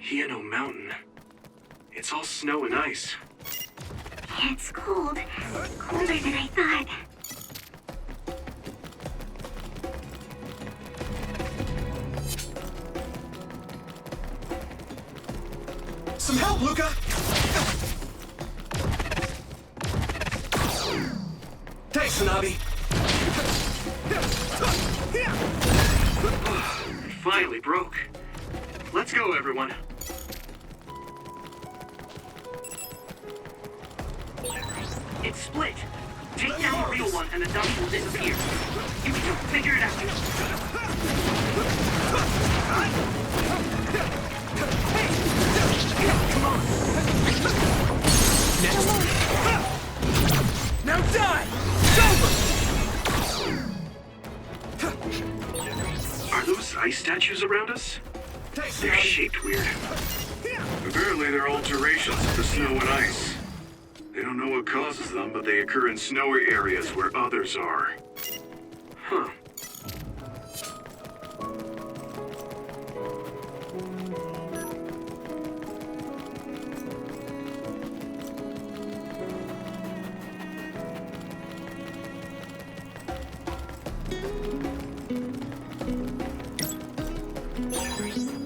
Hieno Mountain. It's all snow and ice. Yeah, it's cold. Colder than I thought. Some help, Luca! Thanks, Hanabi. It finally broke. Let's go, everyone. It's split. Take down the real one and the dummy will disappear. You can figure it out. Come on. Next. Now die! It's over! Are those ice statues around us? They're shaped weird. Apparently they're alterations of the snow and ice. They don't know what causes them, but they occur in snowy areas where others are. Huh.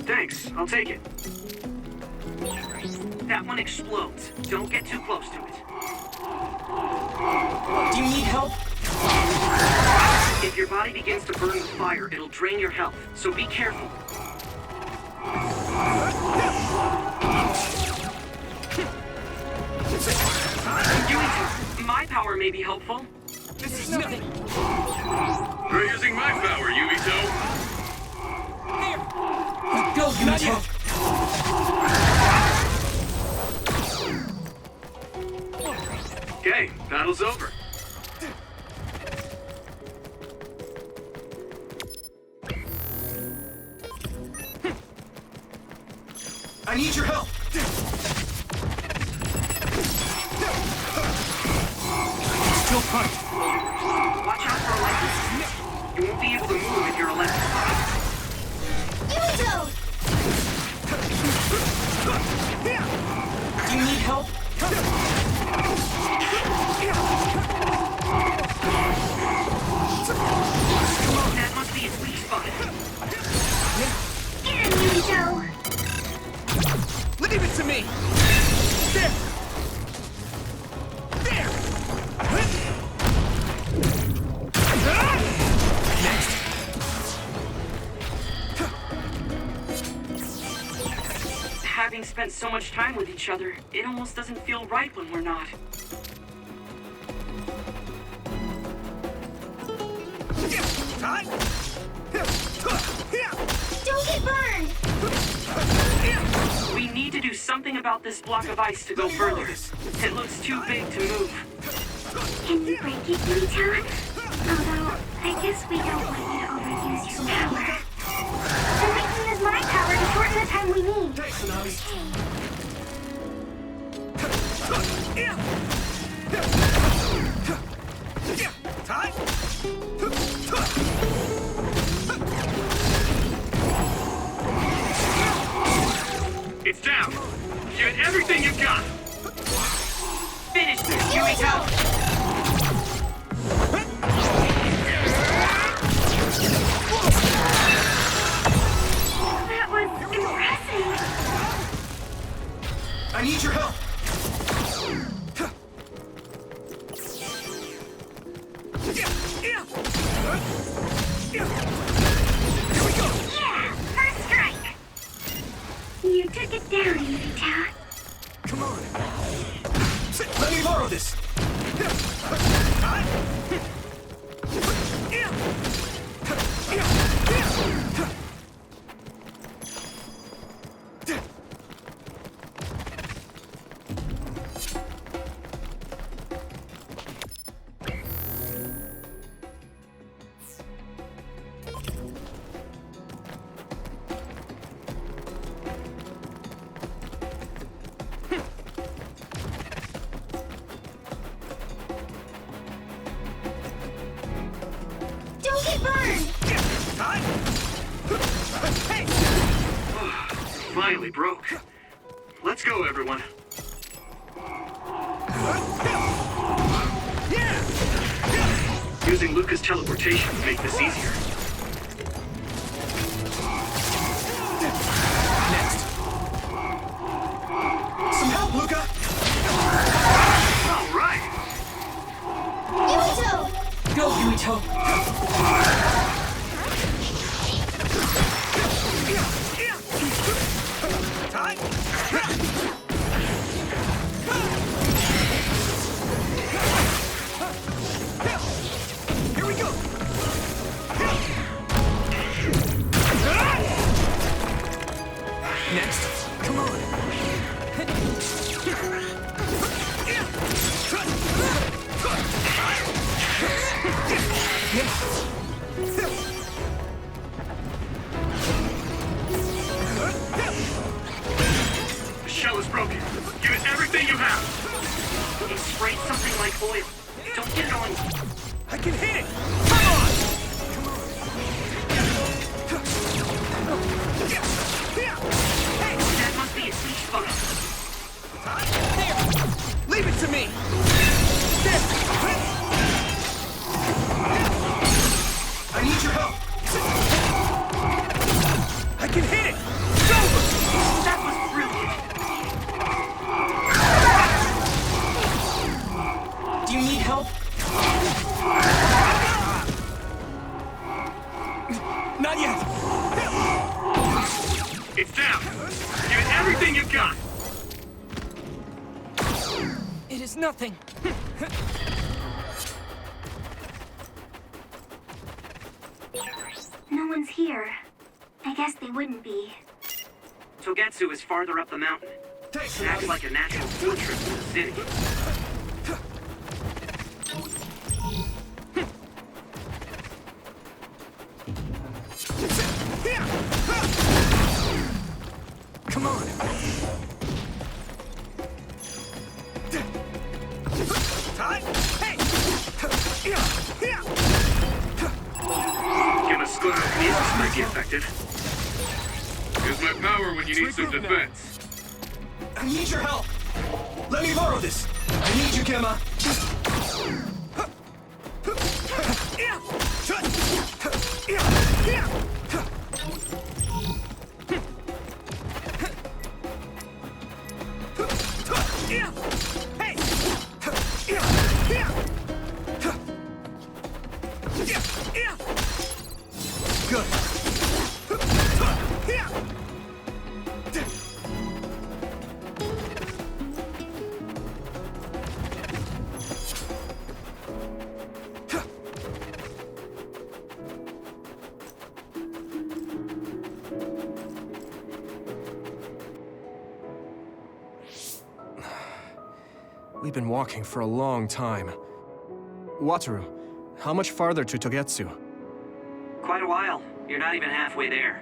Thanks, I'll take it. That one explodes. Don't get too close to it. Do you need help? If your body begins to burn with fire, it'll drain your health, so be careful. My power may be helpful. This is nothing. You're using my power, Yumito. Here! Go, Yumito! Okay, battle's over. I need your help! Still punch! Watch out for electric. You won't be able to move if you're electrified. Yuto! Do you need help? That must be its weak spot. Get him, Yuto! Leave it to me! There! There! Next! Having spent so much time with each other, it almost doesn't feel right when we're not. Don't get burned! We need to do something about this block of ice to go further. It looks too big to move. Can you break it, Yuto? Although, I guess we don't want you to overuse your power. Then we can use my power to shorten the time we need. Thanks, Hanabi. It's down. Give it everything you've got. Finish this, Yumito. That was impressive. I need your help! Here we go! Yeah, first strike. You took it down, Yuto. Come on! Let me borrow this! finally broke. Let's go, everyone. Using Luca's teleportation to make this easier. Next. Some help, Luca! All right. Yuito! Go, Yuito! Here we go! Next. Come on. The shell is broken. Give it everything you have. He sprayed something like oil. Don't get it on. I can hit it! Come on! Hey! That must be a weak spot. There! Leave it to me! I need your help! I can hit it! Go! That was brilliant. Do you need help? Not yet! It's down. Give it everything you've got. It is nothing. No one's here. I guess they wouldn't be. Togetsu is farther up the mountain. Thanks, It acts like a natural fortress in the city. Come on! Hey! Give us Scarlet Nexus might be effective. Use my power when you need some defense. I need your help! Let me borrow this! I need you, Gemma! Good. We've been walking for a long time. Wataru, how much farther to Togetsu? Quite a while. You're not even halfway there.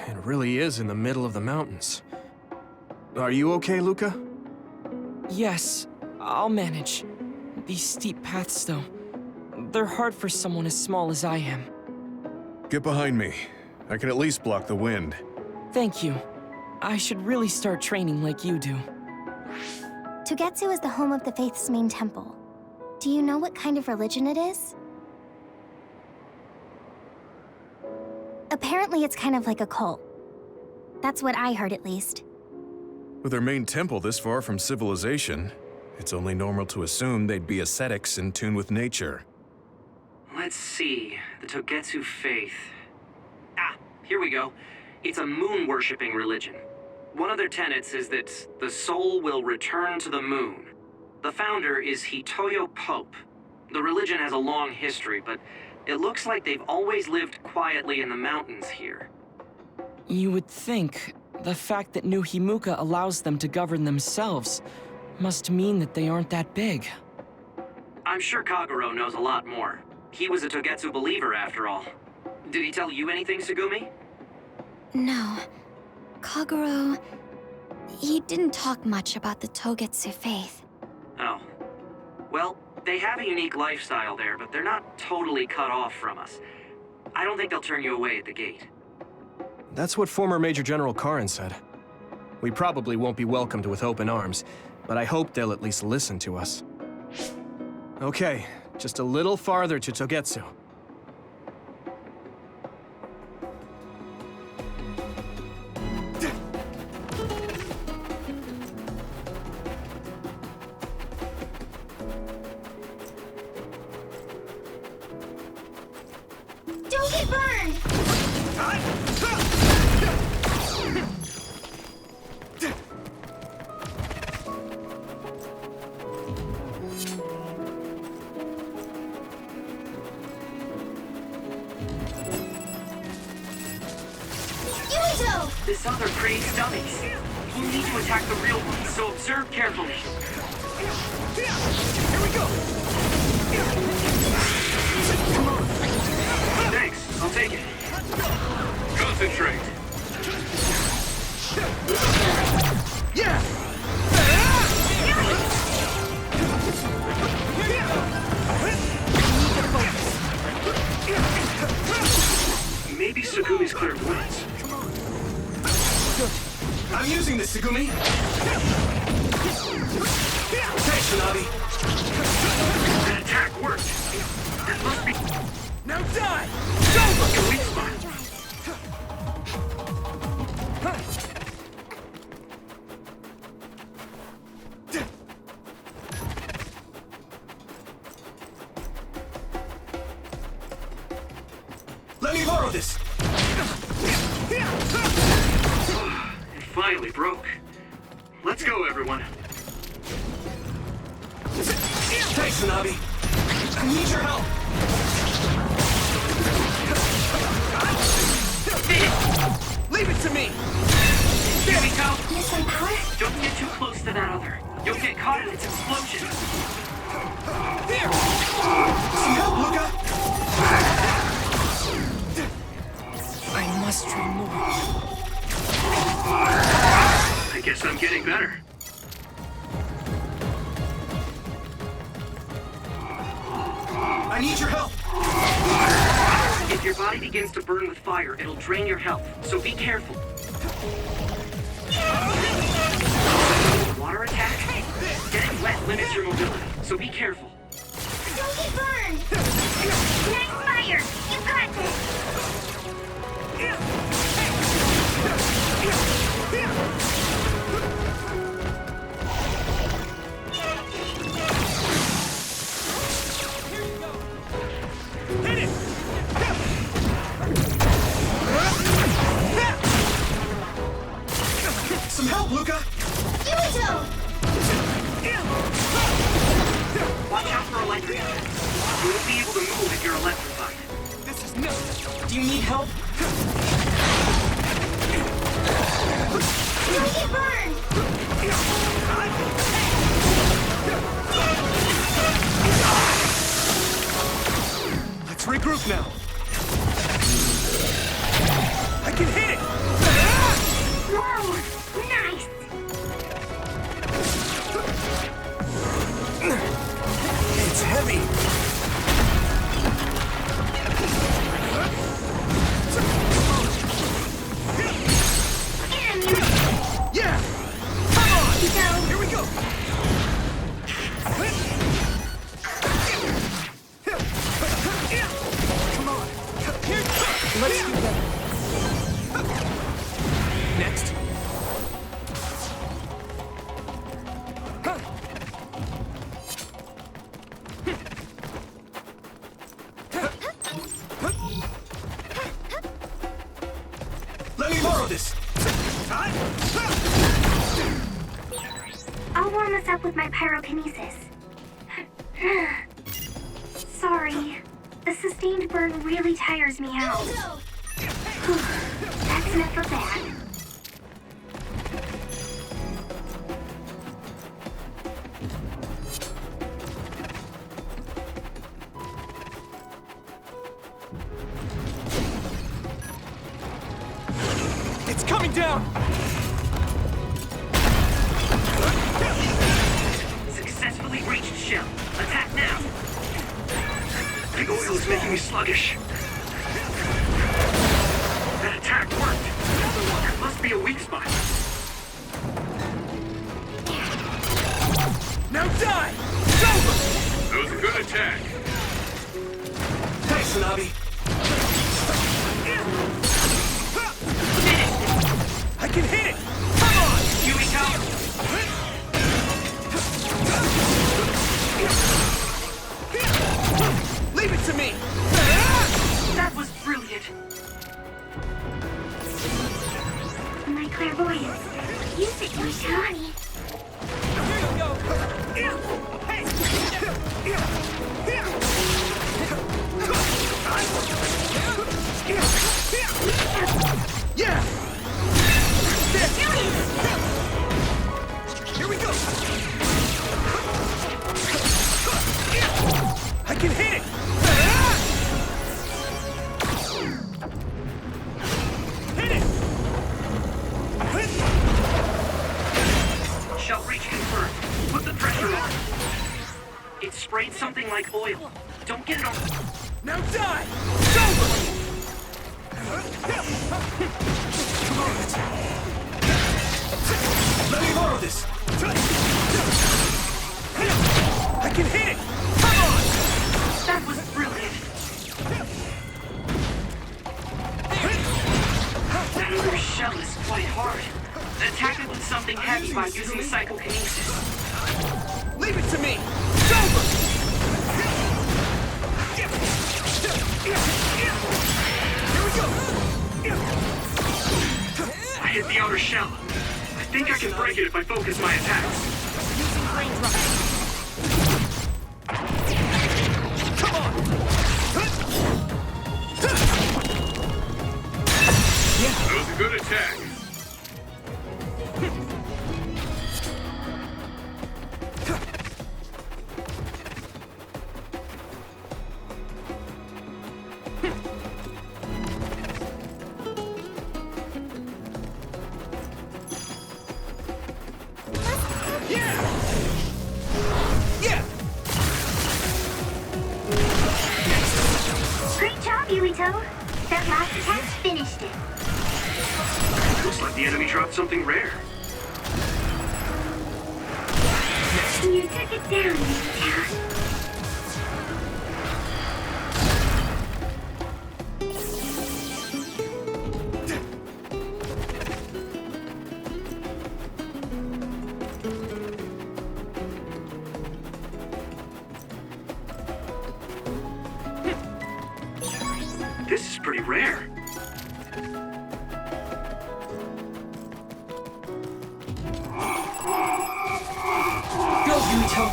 It really is in the middle of the mountains. Are you okay, Luca? Yes, I'll manage. These steep paths, though, they're hard for someone as small as I am. Get behind me. I can at least block the wind. Thank you. I should really start training like you do. Togetsu is the home of the Faith's main temple. Do you know what kind of religion it is? Apparently it's kind of like a cult. That's what I heard, at least. With their main temple this far from civilization, it's only normal to assume they'd be ascetics in tune with nature. Let's see. The Togetsu faith. Ah, here we go. It's a moon-worshipping religion. One of their tenets is that the soul will return to the moon. The founder is Hitoyo Pope. The religion has a long history, but it looks like they've always lived quietly in the mountains here. You would think the fact that New Himuka allows them to govern themselves must mean that they aren't that big. I'm sure Kagero knows a lot more. He was a Togetsu believer, after all. Did he tell you anything, Tsugumi? No. Kagero... he didn't talk much about the Togetsu faith. Oh. Well, they have a unique lifestyle there, but they're not totally cut off from us. I don't think they'll turn you away at the gate. That's what former Major General Karin said. We probably won't be welcomed with open arms, but I hope they'll at least listen to us. Okay, just a little farther to Togetsu. Don't get burned! This other creates dummies. We'll need to attack the real ones, so observe carefully. Here we go! Come on! Thanks, I'll take it. Concentrate. Yeah! Maybe Sugumi's clairvoyance. I'm using this, Sugumi! Thanks, Shinabi! That attack worked. That must be... Now die! Your weak spot. Let me borrow this! It finally broke. Let's go, everyone. Thanks, Shinabi! I need your help! Leave it to me! Here we go. Missile power? Don't get too close to that other. You'll get caught in its explosion. Here! Some help, Luca! I must train more. I guess I'm getting better. I need your help! If your body begins to burn with fire, it'll drain your health, so be careful. Water attack? Getting wet limits your mobility, so be careful. Don't get burned! Nice fire! You got this! Some help, Luca! Watch out for electric. You won't be able to move if you're electrified. This is nuts! Do you need help? Don't get burned! Let's regroup now! I can hit it! Whoa! Nice! It's heavy! Yeah! Come on! Here we go! Come on! Let's do that! Next! Let me borrow this! I'll warm us up with my pyrokinesis. Sorry. The sustained burn really tires me out. That's enough of that. It's coming down! Successfully reached shell. Attack now. The oil is making me sluggish. That attack attack worked. That must be a weak spot. Now die! It's over! That was a good attack. Thanks, Tsunabi. I can hit it! Come on! Yumiko! Leave it to me! That was brilliant. My clairvoyance. Use it, Yuito. Yeah! Here we go! I can hit it! Hit it! Shell reach confirmed. Put the pressure on. It sprayed something like oil. Don't get it on. Now die! It's over! Come on! Let me borrow this! I can hit it! Come on! That was brilliant. That other shell is quite hard. Attack it with something heavy by using psychokinesis. Leave it to me! It's over! Here we go! I hit the outer shell. I think I can break it if I focus my attacks. Come on! That was a good attack. Great job, Yuito. That last attack finished it. Looks like the enemy dropped something rare. You took it down, Yuito. This is pretty rare. Go, Yuito!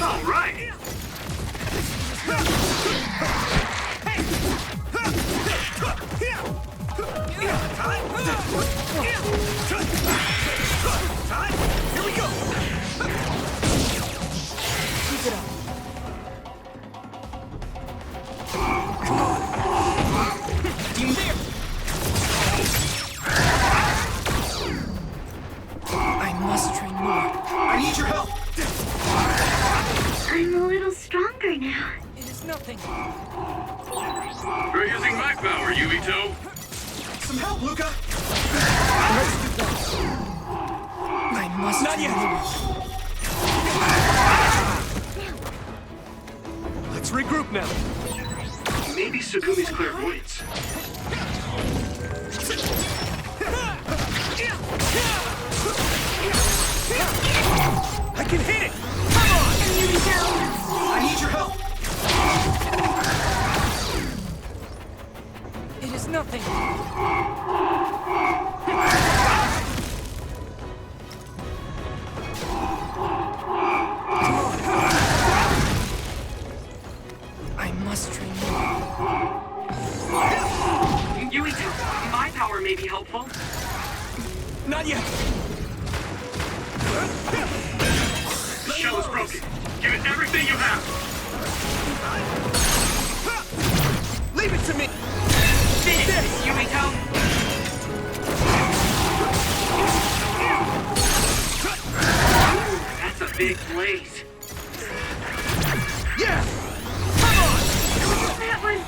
All right. Here we go! Keep it up. Team there! I must train more. I need your help! I'm a little stronger now. It is nothing. You're using my power, Yumito. Some help, Luca! I must Not train yet. more. Let's regroup now. Maybe Sugumi's clairvoyance. I can hit it! Come on! Yuito. I need your help! It is nothing. I must train more. Yuito, my power may be helpful. Not yet! The shell is broken. Give it everything you have. Leave it to me! Finish this, Yumito. That's a big blaze. Yeah! Come on! That was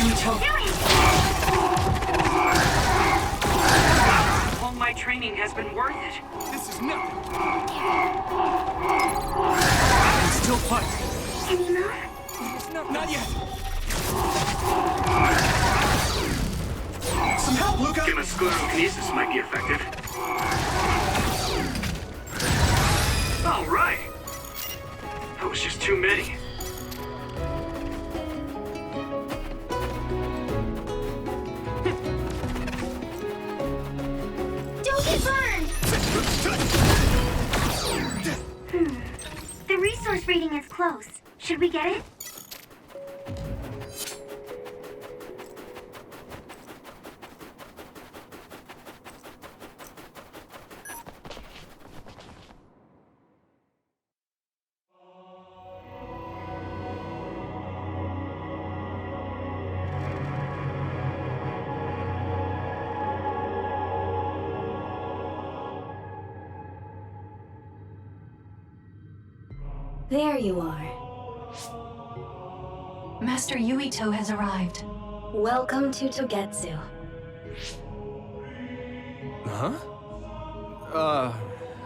Yuito. All my training has been worth it. This is nothing. I can still fight. Can you move? Not yet. Some help, Luca. Sclerokinesis might be effective. All right. That was just too many. Don't get burned! The resource reading is close. Should we get it? There you are. Master Yuito has arrived. Welcome to Togetsu. Huh?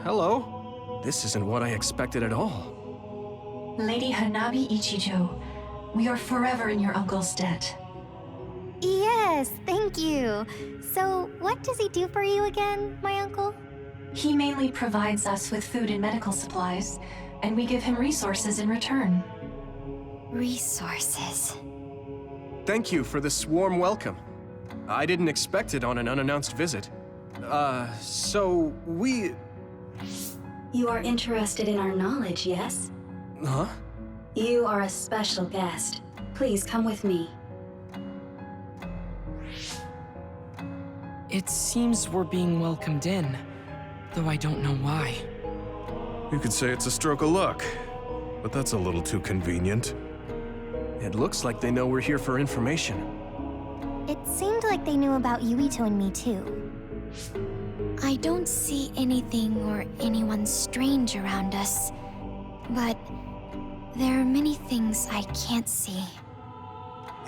Hello? This isn't what I expected at all. Lady Hanabi Ichijo, we are forever in your uncle's debt. Yes, thank you. So, what does he do for you again, my uncle? He mainly provides us with food and medical supplies, and we give him resources in return. Resources. Thank you for this warm welcome. I didn't expect it on an unannounced visit. So we... You are interested in our knowledge, yes? Huh? You are a special guest. Please come with me. It seems we're being welcomed in, though I don't know why. You could say it's a stroke of luck, but that's a little too convenient. It looks like they know we're here for information. It seemed like they knew about Yuito and me too. I don't see anything or anyone strange around us, but there are many things I can't see.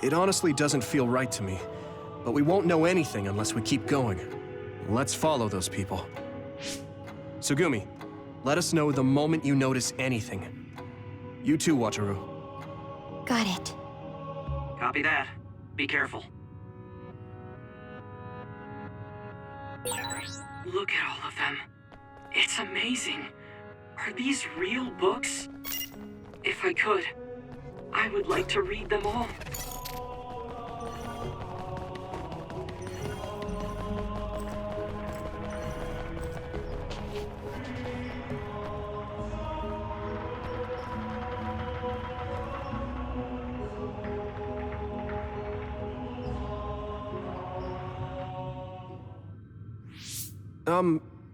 It honestly doesn't feel right to me, but we won't know anything unless we keep going. Let's follow those people. Tsugumi, let us know the moment you notice anything. You too, Wataru. Got it. Copy that. Be careful. Look at all of them. It's amazing. Are these real books? If I could, I would like to read them all.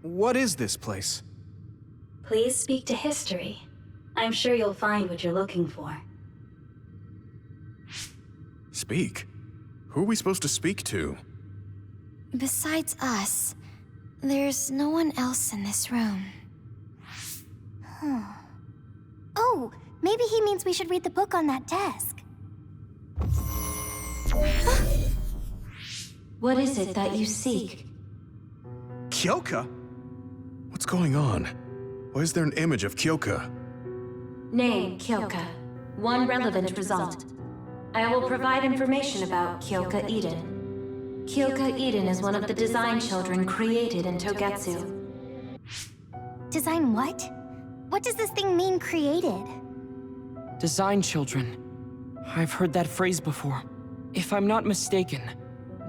What is this place? Please speak to history. I'm sure you'll find what you're looking for. Speak? Who are we supposed to speak to? Besides us, there's no one else in this room. Oh, maybe he means we should read the book on that desk. What is it that you seek? Kyoka? What's going on? Why is there an image of Kyoka? Name, Kyoka. One relevant result. I will provide information about Kyoka Eden. Kyoka Eden is one of the design children created in Togetsu. Design what? What does this thing mean, created? Design children. I've heard that phrase before. If I'm not mistaken,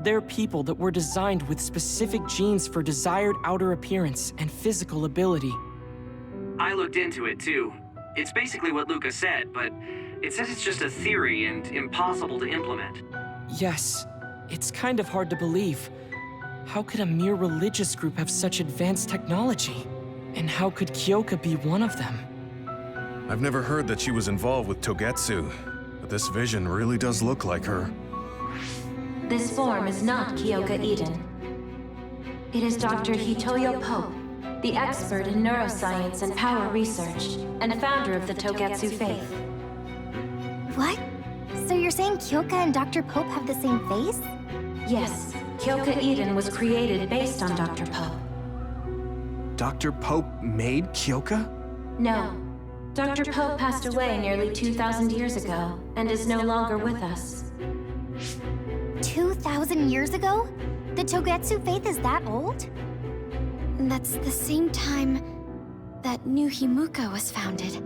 they're people that were designed with specific genes for desired outer appearance and physical ability. I looked into it too. It's basically what Luca said, but it says it's just a theory and impossible to implement. Yes, it's kind of hard to believe. How could a mere religious group have such advanced technology? And how could Kyoka be one of them? I've never heard that she was involved with Togetsu, but this vision really does look like her. This form is not Kyoka Eden. It is Dr. Hitoyo Pope, the expert in neuroscience and power research, and founder of the Togetsu faith. What? So you're saying Kyoka and Dr. Pope have the same face? Yes, Kyoka Eden was created based on Dr. Pope. Dr. Pope made Kyoka? No. Dr. Pope passed away nearly 2,000 years ago and is no longer with us. 2,000 years ago? The Togetsu faith is that old? That's the same time that New Himuka was founded.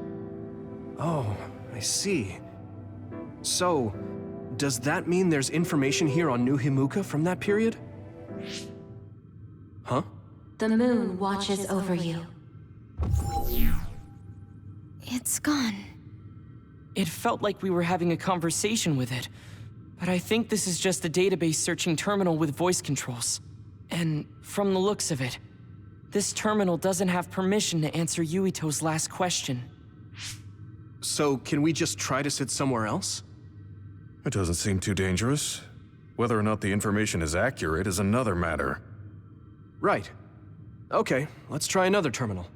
Oh, I see. So, does that mean there's information here on New Himuka from that period? Huh? The moon watches over you. It's gone. It felt like we were having a conversation with it, but I think this is just a database searching terminal with voice controls. And from the looks of it, this terminal doesn't have permission to answer Yuito's last question. So, can we just try to sit somewhere else? It doesn't seem too dangerous. Whether or not the information is accurate is another matter. Right. Okay, let's try another terminal.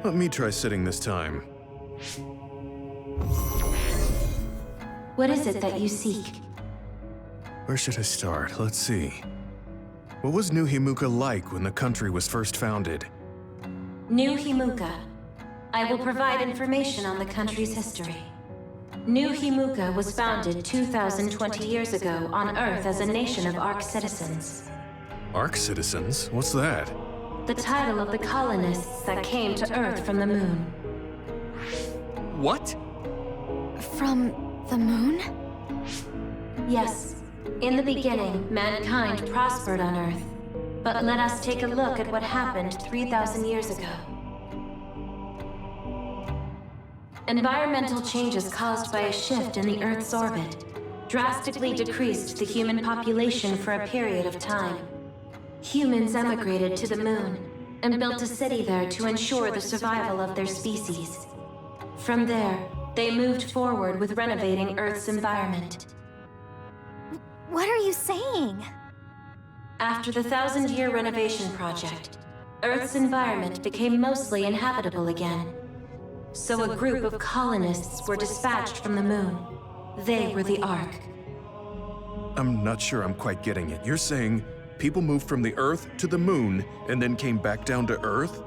Let me try sitting this time. What is it that you seek? Where should I start? Let's see. What was New Himuka like when the country was first founded? New Himuka. I will provide information on the country's history. New Himuka was founded 2,020 years ago on Earth as a nation of Ark citizens. Ark citizens? What's that? The title of the colonists that came to Earth from the moon. What? From the moon? Yes. In the beginning, mankind prospered on Earth. But let us take a look at what happened 3,000 years ago. Environmental changes caused by a shift in the Earth's orbit drastically decreased the human population for a period of time. Humans emigrated to the moon and built a city there to ensure the survival of their species. From there, they moved forward with renovating Earth's environment. What are you saying? After the 1,000-year renovation project, Earth's environment became mostly inhabitable again. So a group of colonists were dispatched from the moon. They were the Ark. I'm not sure I'm quite getting it. You're saying people moved from the Earth to the moon and then came back down to Earth?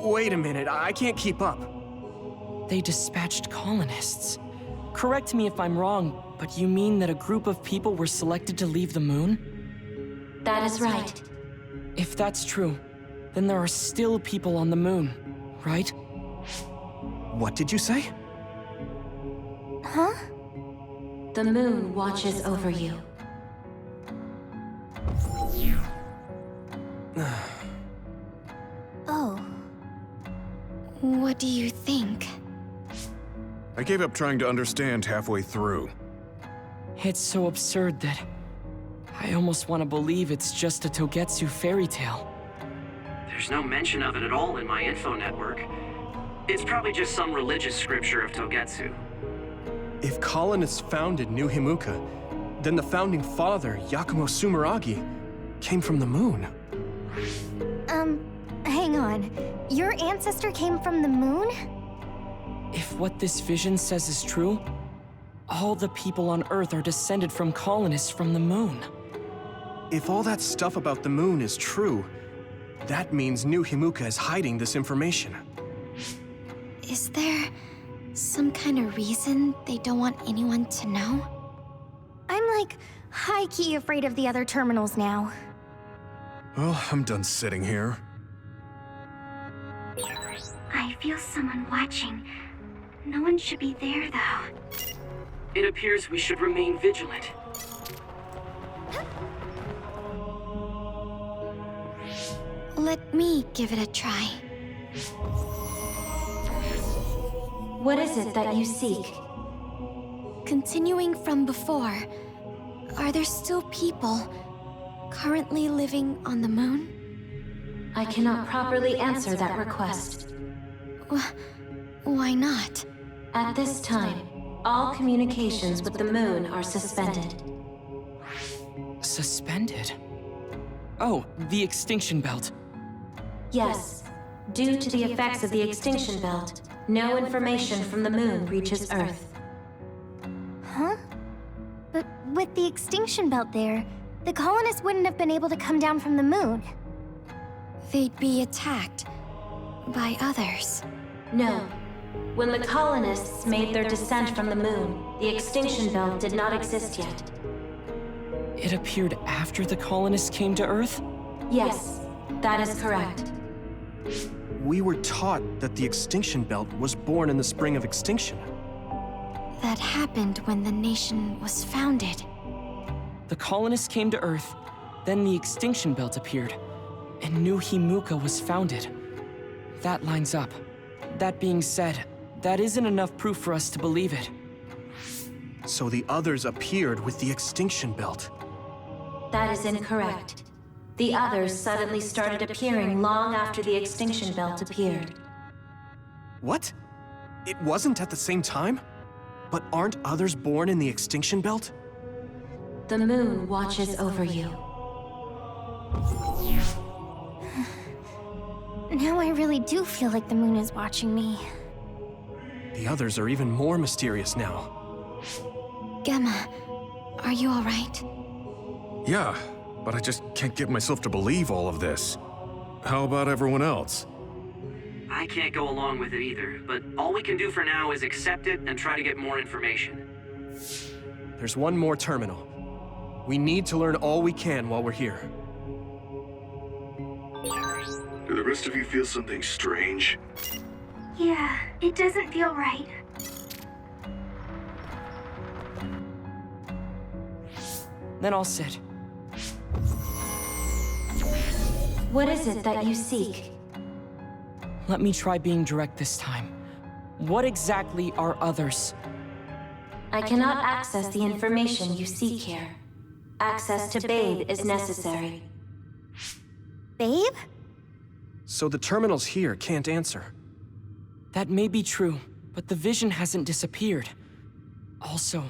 Wait a minute, I can't keep up. They dispatched colonists. Correct me if I'm wrong, but you mean that a group of people were selected to leave the moon? That is right. If that's true, then there are still people on the moon, right? What did you say? Huh? The moon watches over you. Oh. What do you think? I gave up trying to understand halfway through. It's so absurd that I almost want to believe it's just a Togetsu fairy tale. There's no mention of it at all in my info network. It's probably just some religious scripture of Togetsu. If colonists founded New Himuka, then the founding father, Yakumo Sumeragi, came from the moon. Hang on. Your ancestor came from the moon? If what this vision says is true, all the people on Earth are descended from colonists from the moon. If all that stuff about the moon is true, that means New Himuka is hiding this information. Is there some kind of reason they don't want anyone to know? I'm like high-key afraid of the other terminals now. Well, I'm done sitting here. I feel someone watching. No one should be there, though. It appears we should remain vigilant. Let me give it a try. What is it that you seek? Continuing from before, are there still people currently living on the moon? I cannot properly answer that request. Why not? At this time, all communications with the moon are suspended. Suspended? Oh, the extinction belt. Yes. Due to the effects of the extinction belt, no information from the moon reaches Earth. Huh? But with the extinction belt there, the colonists wouldn't have been able to come down from the moon. They'd be attacked by others. No. When the colonists made their descent from the moon, the extinction belt did not exist yet. It appeared after the colonists came to Earth? Yes, that is correct. We were taught that the extinction belt was born in the spring of extinction. That happened when the nation was founded. The colonists came to Earth, then the extinction belt appeared, and New Himuka was founded. That lines up. That being said, that isn't enough proof for us to believe it. So the others appeared with the extinction belt. That is incorrect. The others suddenly started appearing long after the extinction belt appeared. What? It wasn't at the same time? But aren't others born in the extinction belt? The moon watches over you. Now I really do feel like the moon is watching me. The others are even more mysterious now. Gemma, are you all right? Yeah, but I just can't get myself to believe all of this. How about everyone else? I can't go along with it either, but all we can do for now is accept it and try to get more information. There's one more terminal. We need to learn all we can while we're here. Do the rest of you feel something strange? Yeah, it doesn't feel right. Then I'll sit. What is it that you seek? Let me try being direct this time. What exactly are others? I cannot access the information you seek here. Access to Babe is necessary. Babe? So the terminals here can't answer. That may be true, but the vision hasn't disappeared. Also,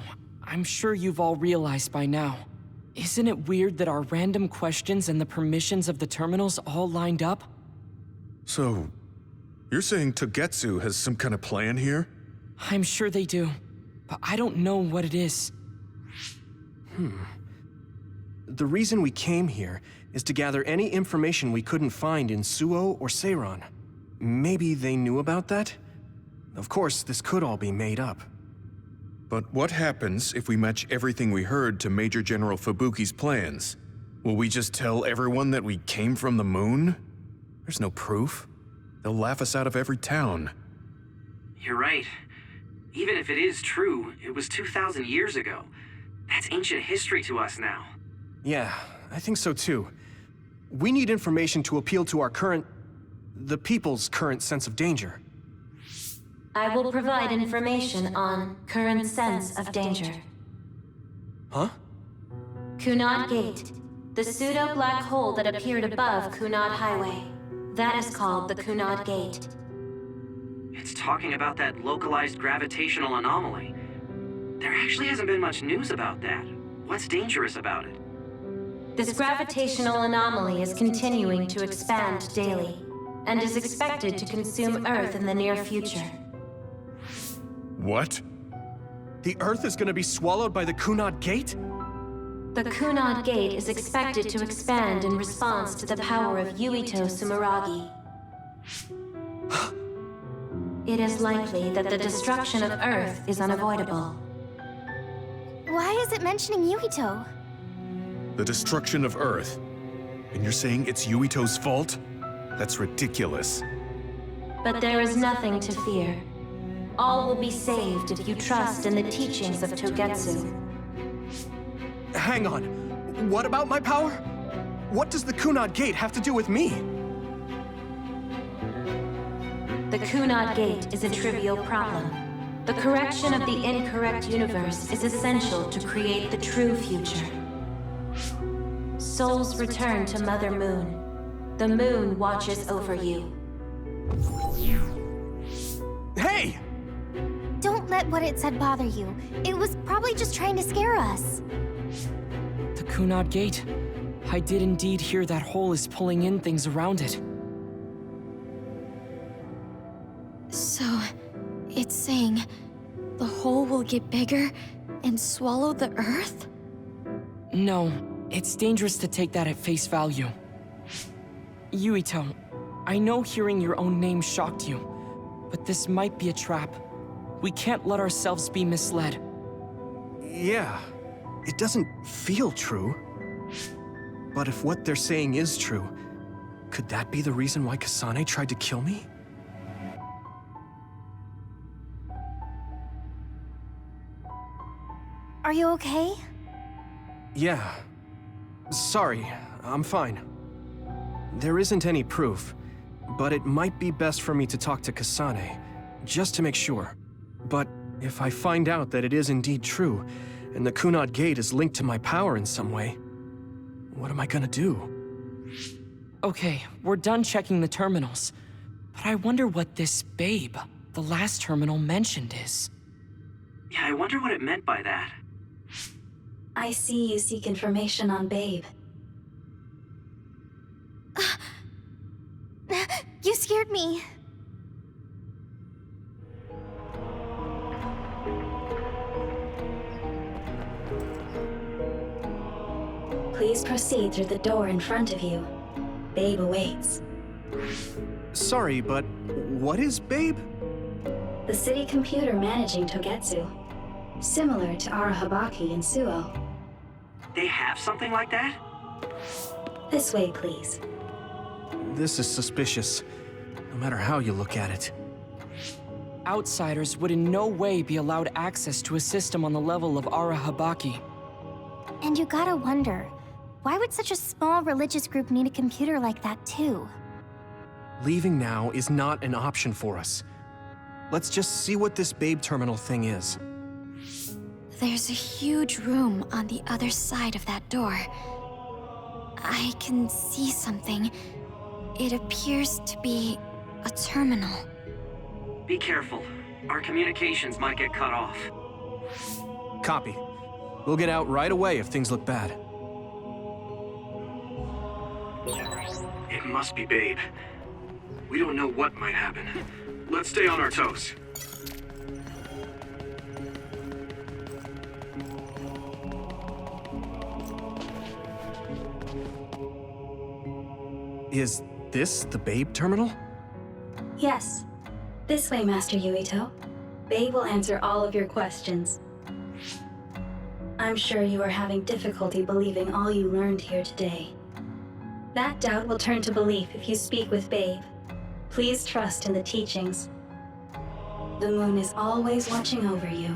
I'm sure you've all realized by now. Isn't it weird that our random questions and the permissions of the terminals all lined up? So, you're saying Togetsu has some kind of plan here? I'm sure they do, but I don't know what it is. The reason we came here is to gather any information we couldn't find in Suo or Seiran. Maybe they knew about that? Of course, this could all be made up. But what happens if we match everything we heard to Major General Fubuki's plans? Will we just tell everyone that we came from the moon? There's no proof. They'll laugh us out of every town. You're right. Even if it is true, it was 2,000 years ago. That's ancient history to us now. Yeah, I think so too. We need information to appeal to the people's current sense of danger. I will provide information on current sense of danger. Huh? Kunad Gate, the pseudo-black hole that appeared above Kunad Highway. That is called the Kunad Gate. It's talking about that localized gravitational anomaly. There actually hasn't been much news about that. What's dangerous about it? This gravitational anomaly is continuing to expand daily, and is expected to consume Earth in the near future. What? The Earth is gonna be swallowed by the Kunad Gate? The Kunad Gate is expected to expand in response to the power of Yuito Sumeragi. It is likely that the destruction of Earth is unavoidable. Why is it mentioning Yuito? The destruction of Earth. And you're saying it's Yuito's fault? That's ridiculous. But there is nothing to fear. All will be saved if you trust in the teachings of Togetsu. Hang on. What about my power? What does the Kunad Gate have to do with me? The Kunad Gate is a trivial problem. The correction of the incorrect universe is essential to create the true future. Souls return to Mother Moon. The moon watches over you. Hey! Don't let what it said bother you. It was probably just trying to scare us. The Kunad Gate. I did indeed hear that hole is pulling in things around it. So, it's saying the hole will get bigger and swallow the Earth? No, it's dangerous to take that at face value. Yuito, I know hearing your own name shocked you, but this might be a trap. We can't let ourselves be misled. Yeah, it doesn't feel true. But if what they're saying is true, could that be the reason why Kasane tried to kill me? Are you okay? Yeah. Sorry, I'm fine. There isn't any proof, but it might be best for me to talk to Kasane, just to make sure. But if I find out that it is indeed true, and the Kunad Gate is linked to my power in some way, what am I gonna do? Okay, we're done checking the terminals. But I wonder what this Babe, the last terminal mentioned, is. Yeah, I wonder what it meant by that. I see you seek information on Babe. You scared me. Please proceed through the door in front of you. Babe awaits. Sorry, but what is Babe? The city computer managing Togetsu. Similar to Arahabaki and Suo. They have something like that? This way, please. This is suspicious, no matter how you look at it. Outsiders would in no way be allowed access to a system on the level of Arahabaki. And you gotta wonder, why would such a small religious group need a computer like that too? Leaving now is not an option for us. Let's just see what this Babe terminal thing is. There's a huge room on the other side of that door. I can see something. It appears to be a terminal. Be careful. Our communications might get cut off. Copy. We'll get out right away if things look bad. It must be Babe. We don't know what might happen. Let's stay on our toes. Is this the Babe terminal? Yes. This way, Master Yuito. Babe will answer all of your questions. I'm sure you are having difficulty believing all you learned here today. That doubt will turn to belief if you speak with Babe. Please trust in the teachings. The moon is always watching over you.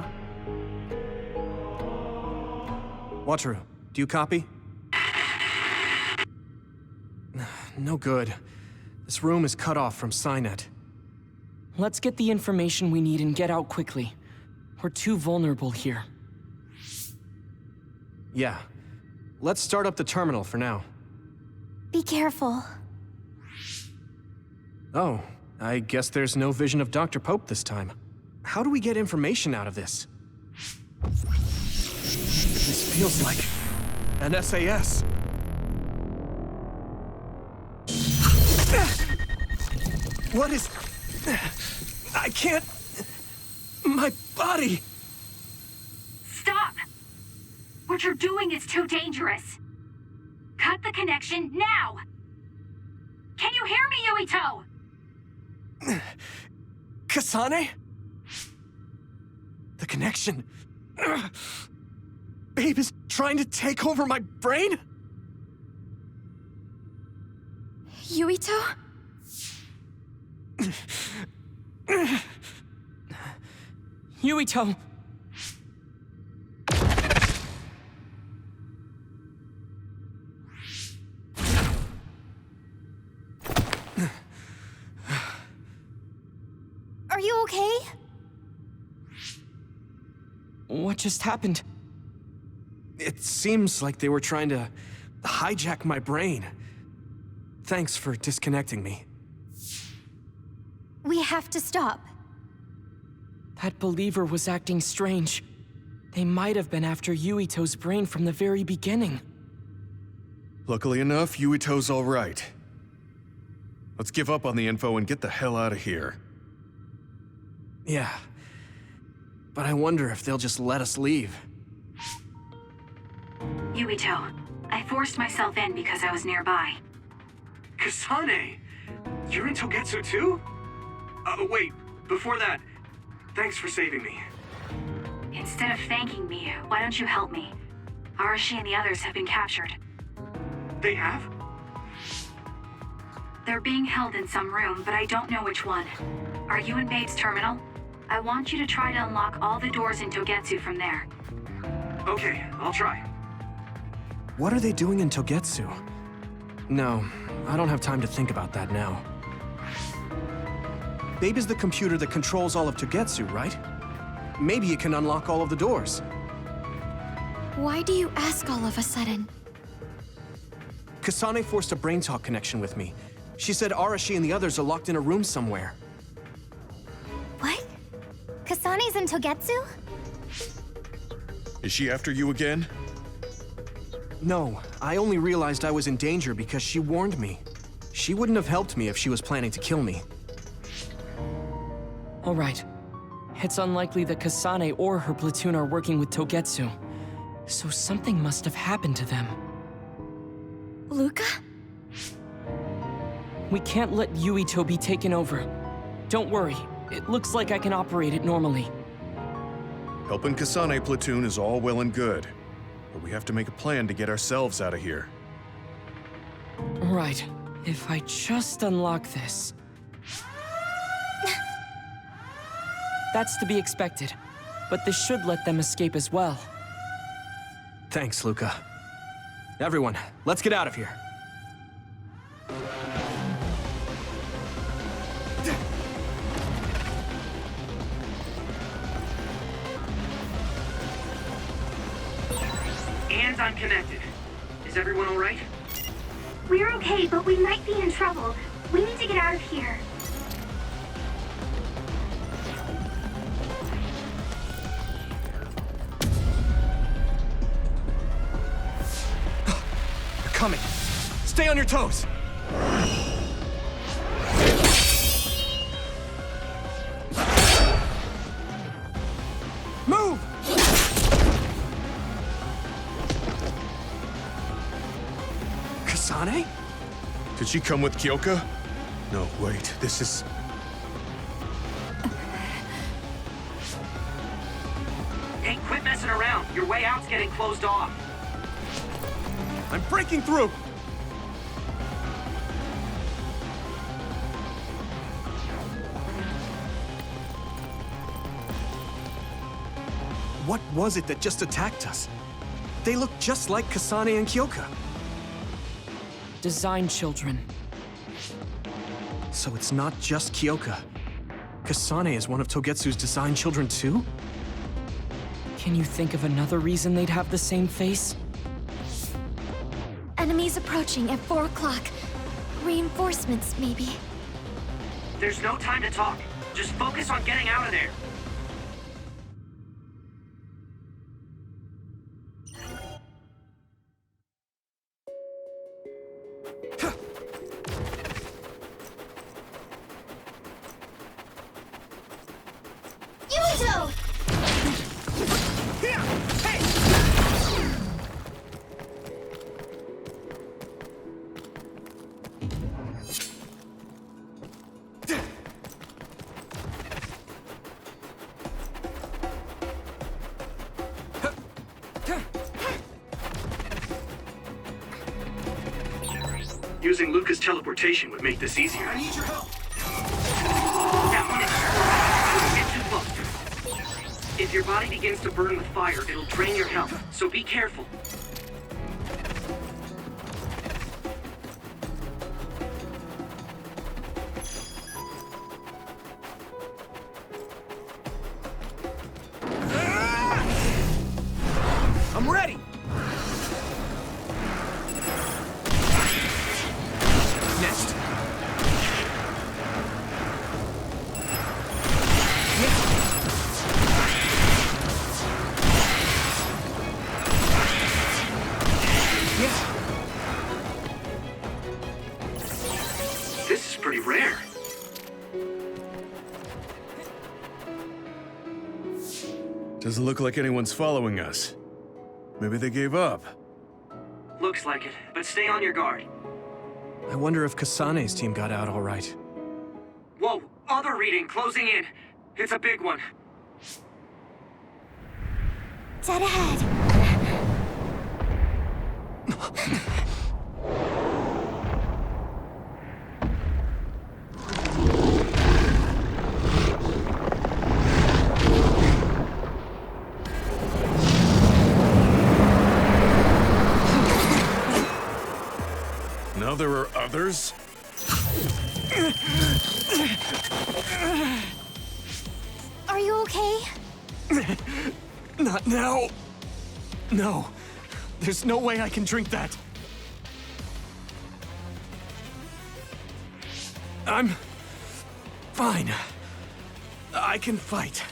Wataru, do you copy? No good. This room is cut off from Cynet. Let's get the information we need and get out quickly. We're too vulnerable here. Yeah. Let's start up the terminal for now. Be careful. Oh, I guess there's no vision of Dr. Pope this time. How do we get information out of this? This feels like an SAS. What is... I can't... My body... Stop! What you're doing is too dangerous. Cut the connection now! Can you hear me, Yuito? Kasane? The connection... Babe is trying to take over my brain? Yuito? Yuito! Are you okay? What just happened? It seems like they were trying to hijack my brain. Thanks for disconnecting me. We have to stop. That believer was acting strange. They might have been after Yuito's brain from the very beginning. Luckily enough, Yuito's all right. Let's give up on the info and get the hell out of here. Yeah. But I wonder if they'll just let us leave. Yuito, I forced myself in because I was nearby. Kasane! You're in Togetsu too? Wait, before that, thanks for saving me. Instead of thanking me, why don't you help me? Arashi and the others have been captured. They have? They're being held in some room, but I don't know which one. Are you in Babe's terminal? I want you to try to unlock all the doors in Togetsu from there. Okay, I'll try. What are they doing in Togetsu? No, I don't have time to think about that now. Babe is the computer that controls all of Togetsu, right? Maybe it can unlock all of the doors. Why do you ask all of a sudden? Kasane forced a brain talk connection with me. She said Arashi and the others are locked in a room somewhere. What? Kasane's in Togetsu? Is she after you again? No, I only realized I was in danger because she warned me. She wouldn't have helped me if she was planning to kill me. All right. It's unlikely that Kasane or her platoon are working with Togetsu. So something must have happened to them. Luca? We can't let Yuito be taken over. Don't worry, it looks like I can operate it normally. Helping Kasane platoon is all well and good, but we have to make a plan to get ourselves out of here. Right. If I just unlock this... That's to be expected, but this should let them escape as well. Thanks, Luca. Everyone, let's get out of here. And I'm connected. Is everyone all right? We're okay, but we might be in trouble. We need to get out of here. They're coming. Stay on your toes. Move! Kasane? Did she come with Kyoka? No, wait, this is... Hey, quit messing around. Your way out's getting closed off. I'm breaking through! What was it that just attacked us? They look just like Kasane and Kyoka. Design children. So it's not just Kyoka. Kasane is one of Togetsu's design children too? Can you think of another reason they'd have the same face? Enemies approaching at 4 o'clock. Reinforcements, maybe. There's no time to talk. Just focus on getting out of there. Yuito! Using Luca's teleportation would make this easier. I need your help. Now, get too close. If your body begins to burn with fire, it'll drain your health, so be careful. I'm ready! Next. This is pretty rare. Doesn't look like anyone's following us. Maybe they gave up. Looks like it, but stay on your guard. I wonder if Kasane's team got out all right. Whoa, other reading closing in. It's a big one. Dead ahead. Now there are others? Are you okay? Not now. No. There's no way I can drink that. I'm fine. I can fight.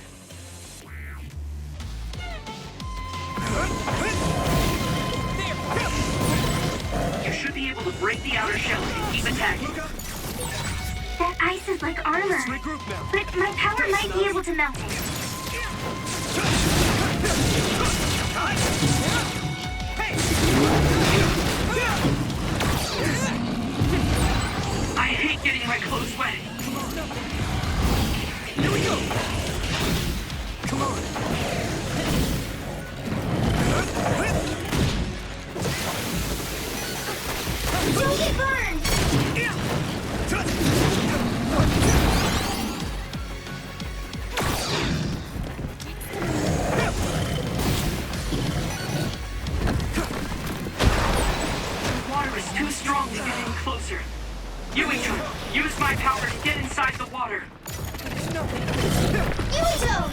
You should be able to break the outer shell and keep attacking. That ice is like armor. Regroup now. But my power might be able to melt it. I hate getting my clothes wet. Here we go. Come on. Don't get burned! The water is too strong to get any closer. Yuito, use my power to get inside the water. Yuito!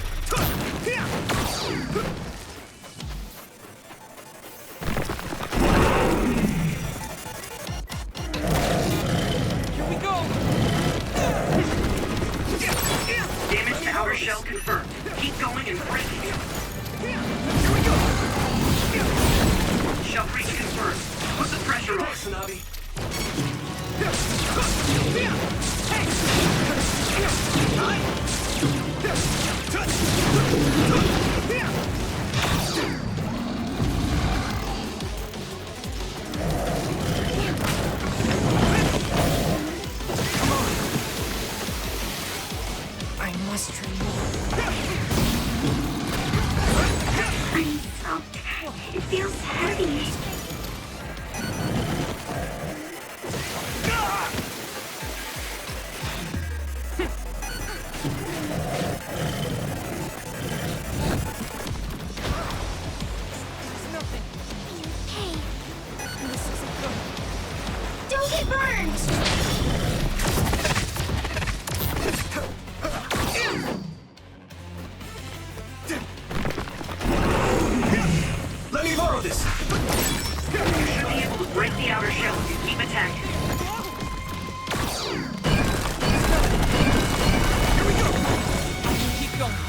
Damage to outer shell confirmed. Keep going and break it. Shell breach confirmed. Put the pressure on. Tsunabi. I must remove. I'm soaked. It feels heavy. Hey, don't get burned! Let me borrow this. You should be able to break the outer shell if you keep attacking. Here we go. Keep going.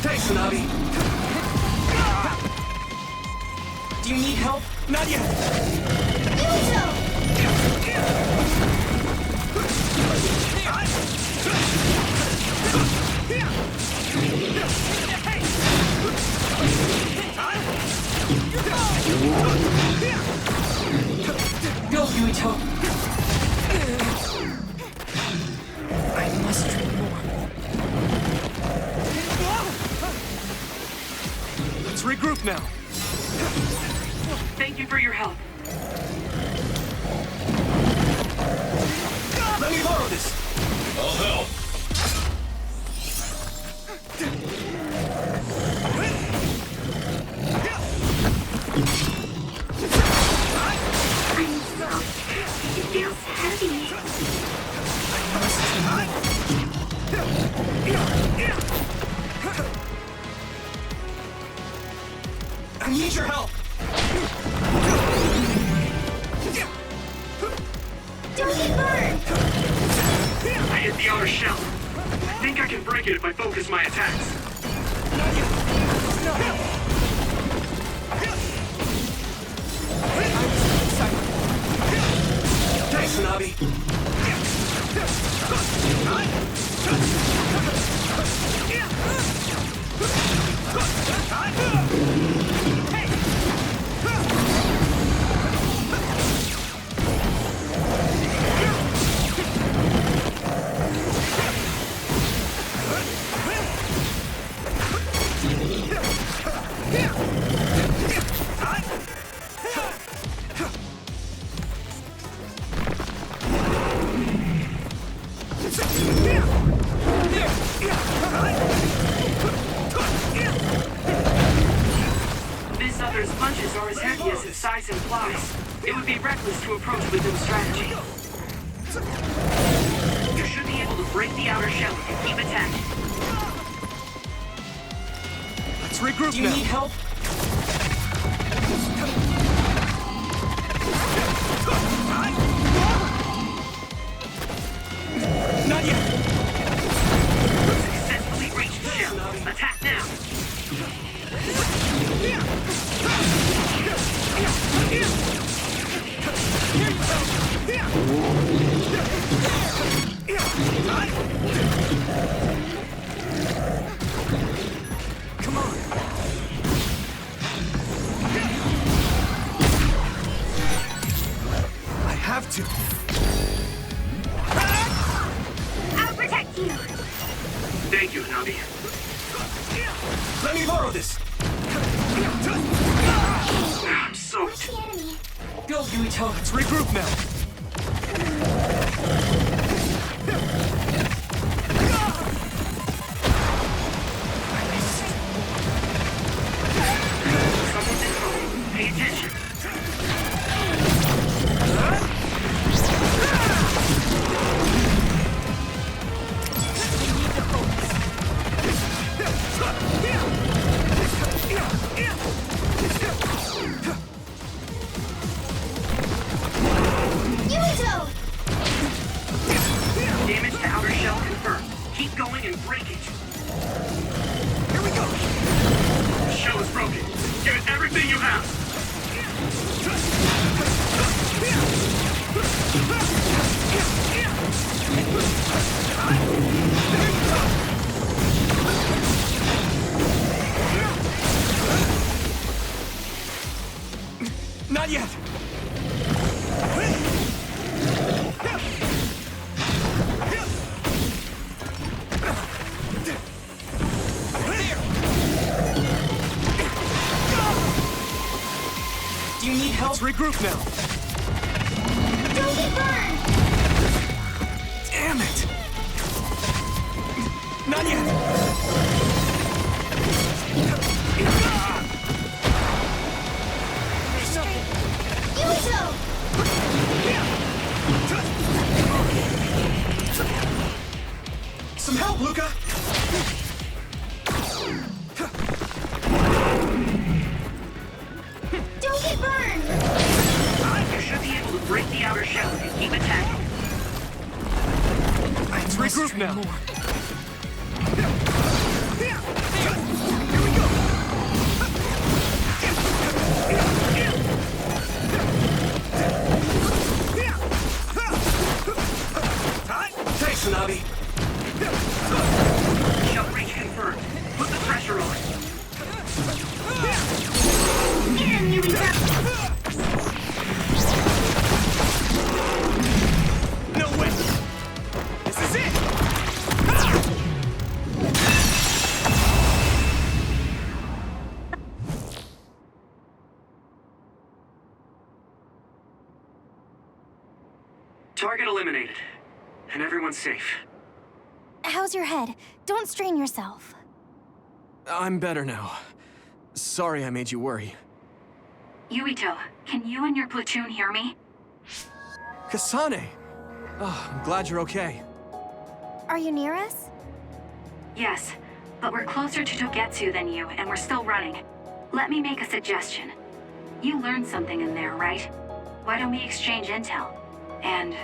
Thanks, Tsunabi. Do you need help? Not yet. Go, Yuito. I must drink more. Let's regroup now. Thank you for your help. Let me borrow this. I'll help. I'm soaked. It feels heavy. I need your help. Don't get burned! I hit the outer shell. I think I can break it if I focus my attacks. Thanks, Tsunabi. These others' punches are as heavy as its size implies. It would be reckless to approach with no strategy. You should be able to break the outer shell if you keep attacking. Let's regroup now. Do you need help? Not yet. Successfully reached the shell. Attack now. Come on. I have to. I'll protect you. Thank you, Hanabi. Let me borrow this. I'm soaked. Go, Yuito. Let's regroup now. Someone's in trouble. Pay attention. Damage to outer shell confirmed. Keep going and break it. Here we go. The shell is broken. Give it everything you have. Not yet. Do you need help? Let's regroup now. Don't get burned! Damn it. Not yet. Yuito! Some help, Luca. Don't get burned! You should be able to break the outer shell if you keep attacking. Let's regroup now. Thanks, Hanabi. Shell breach confirmed. Put the pressure on. Get in, Yuito. No way. This is it. Target eliminated. And everyone's safe. How's your head? Don't strain yourself. I'm better now. Sorry I made you worry. Yuito, can you and your platoon hear me? Kasane! Oh, I'm glad you're okay. Are you near us? Yes, but we're closer to Togetsu than you, and we're still running. Let me make a suggestion. You learned something in there, right? Why don't we exchange intel? And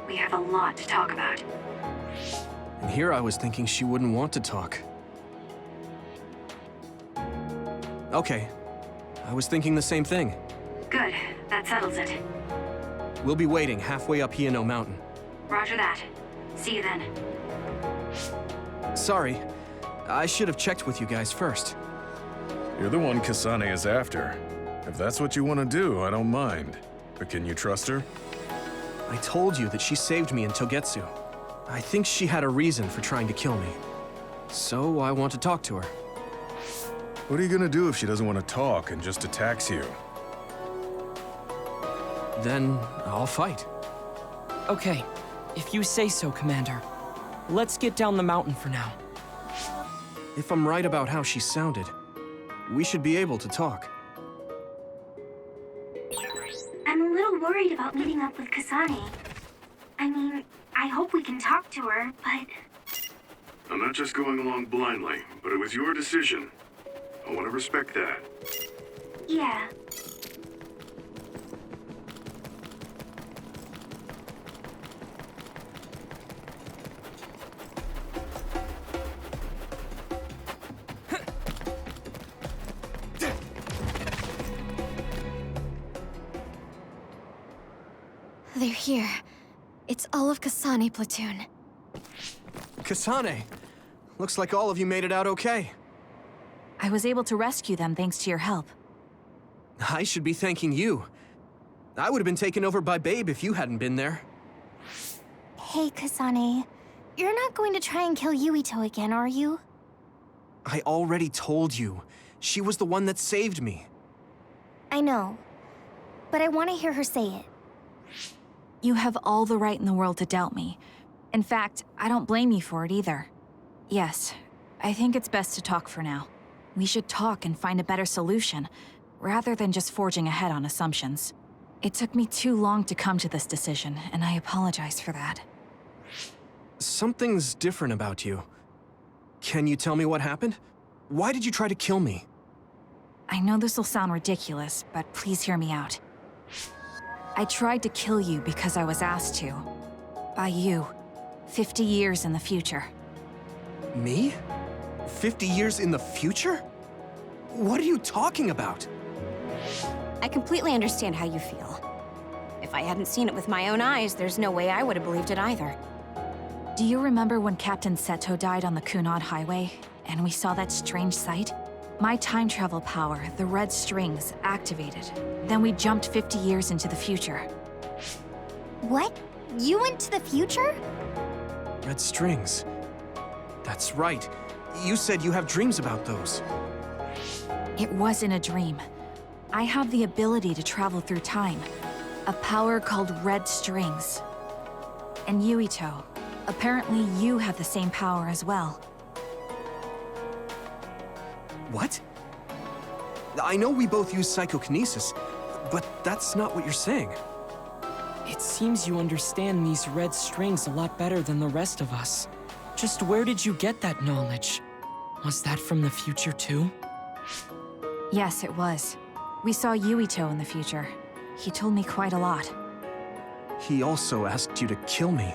we have a lot to talk about. And here I was thinking she wouldn't want to talk. Okay. I was thinking the same thing. Good, that settles it. We'll be waiting halfway up Hiano Mountain. Roger that. See you then. Sorry. I should have checked with you guys first. You're the one Kasane is after. If that's what you want to do, I don't mind. But can you trust her? I told you that she saved me in Togetsu. I think she had a reason for trying to kill me. So I want to talk to her. What are you gonna do if she doesn't want to talk and just attacks you? Then I'll fight. Okay, if you say so, Commander. Let's get down the mountain for now. If I'm right about how she sounded, we should be able to talk. worried about meeting up with Kasane. I mean, I hope we can talk to her, but... I'm not just going along blindly, but it was your decision. I want to respect that. Yeah. They're here. It's all of Kasane platoon. Kasane! Looks like all of you made it out okay. I was able to rescue them thanks to your help. I should be thanking you. I would have been taken over by Babe if you hadn't been there. Hey, Kasane. You're not going to try and kill Yuito again, are you? I already told you. She was the one that saved me. I know. But I want to hear her say it. You have all the right in the world to doubt me. In fact, I don't blame you for it either. Yes, I think it's best to talk for now. We should talk and find a better solution, rather than just forging ahead on assumptions. It took me too long to come to this decision, and I apologize for that. Something's different about you. Can you tell me what happened? Why did you try to kill me? I know this will sound ridiculous, but please hear me out. I tried to kill you because I was asked to. By you. 50 years in the future. Me? 50 years in the future? What are you talking about? I completely understand how you feel. If I hadn't seen it with my own eyes, there's no way I would have believed it either. Do you remember when Captain Seto died on the Kunad Highway, and we saw that strange sight? My time travel power, the red strings, activated. Then we jumped 50 years into the future. What? You went to the future? Red strings. That's right. You said you have dreams about those. It wasn't a dream. I have the ability to travel through time. A power called red strings. And Yuito, apparently you have the same power as well. What? I know we both use psychokinesis, but that's not what you're saying. It seems you understand these red strings a lot better than the rest of us. Just where did you get that knowledge? Was that from the future too? Yes, it was. We saw Yuito in the future. He told me quite a lot. He also asked you to kill me.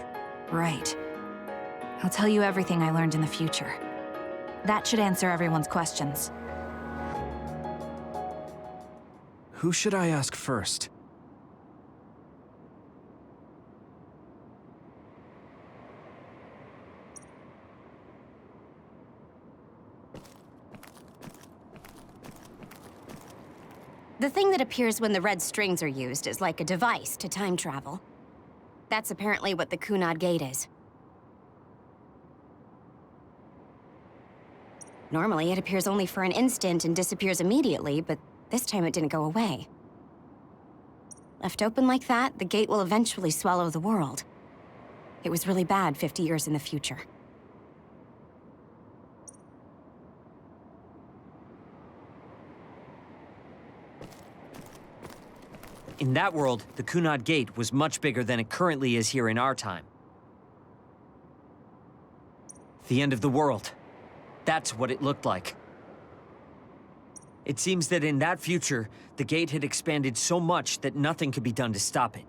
Right. I'll tell you everything I learned in the future. That should answer everyone's questions. Who should I ask first? The thing that appears when the red strings are used is like a device to time travel. That's apparently what the Kunad Gate is. Normally, it appears only for an instant and disappears immediately, but this time it didn't go away. Left open like that, the gate will eventually swallow the world. It was really bad 50 years in the future. In that world, the Kunad Gate was much bigger than it currently is here in our time. The end of the world. That's what it looked like. It seems that in that future, the gate had expanded so much that nothing could be done to stop it.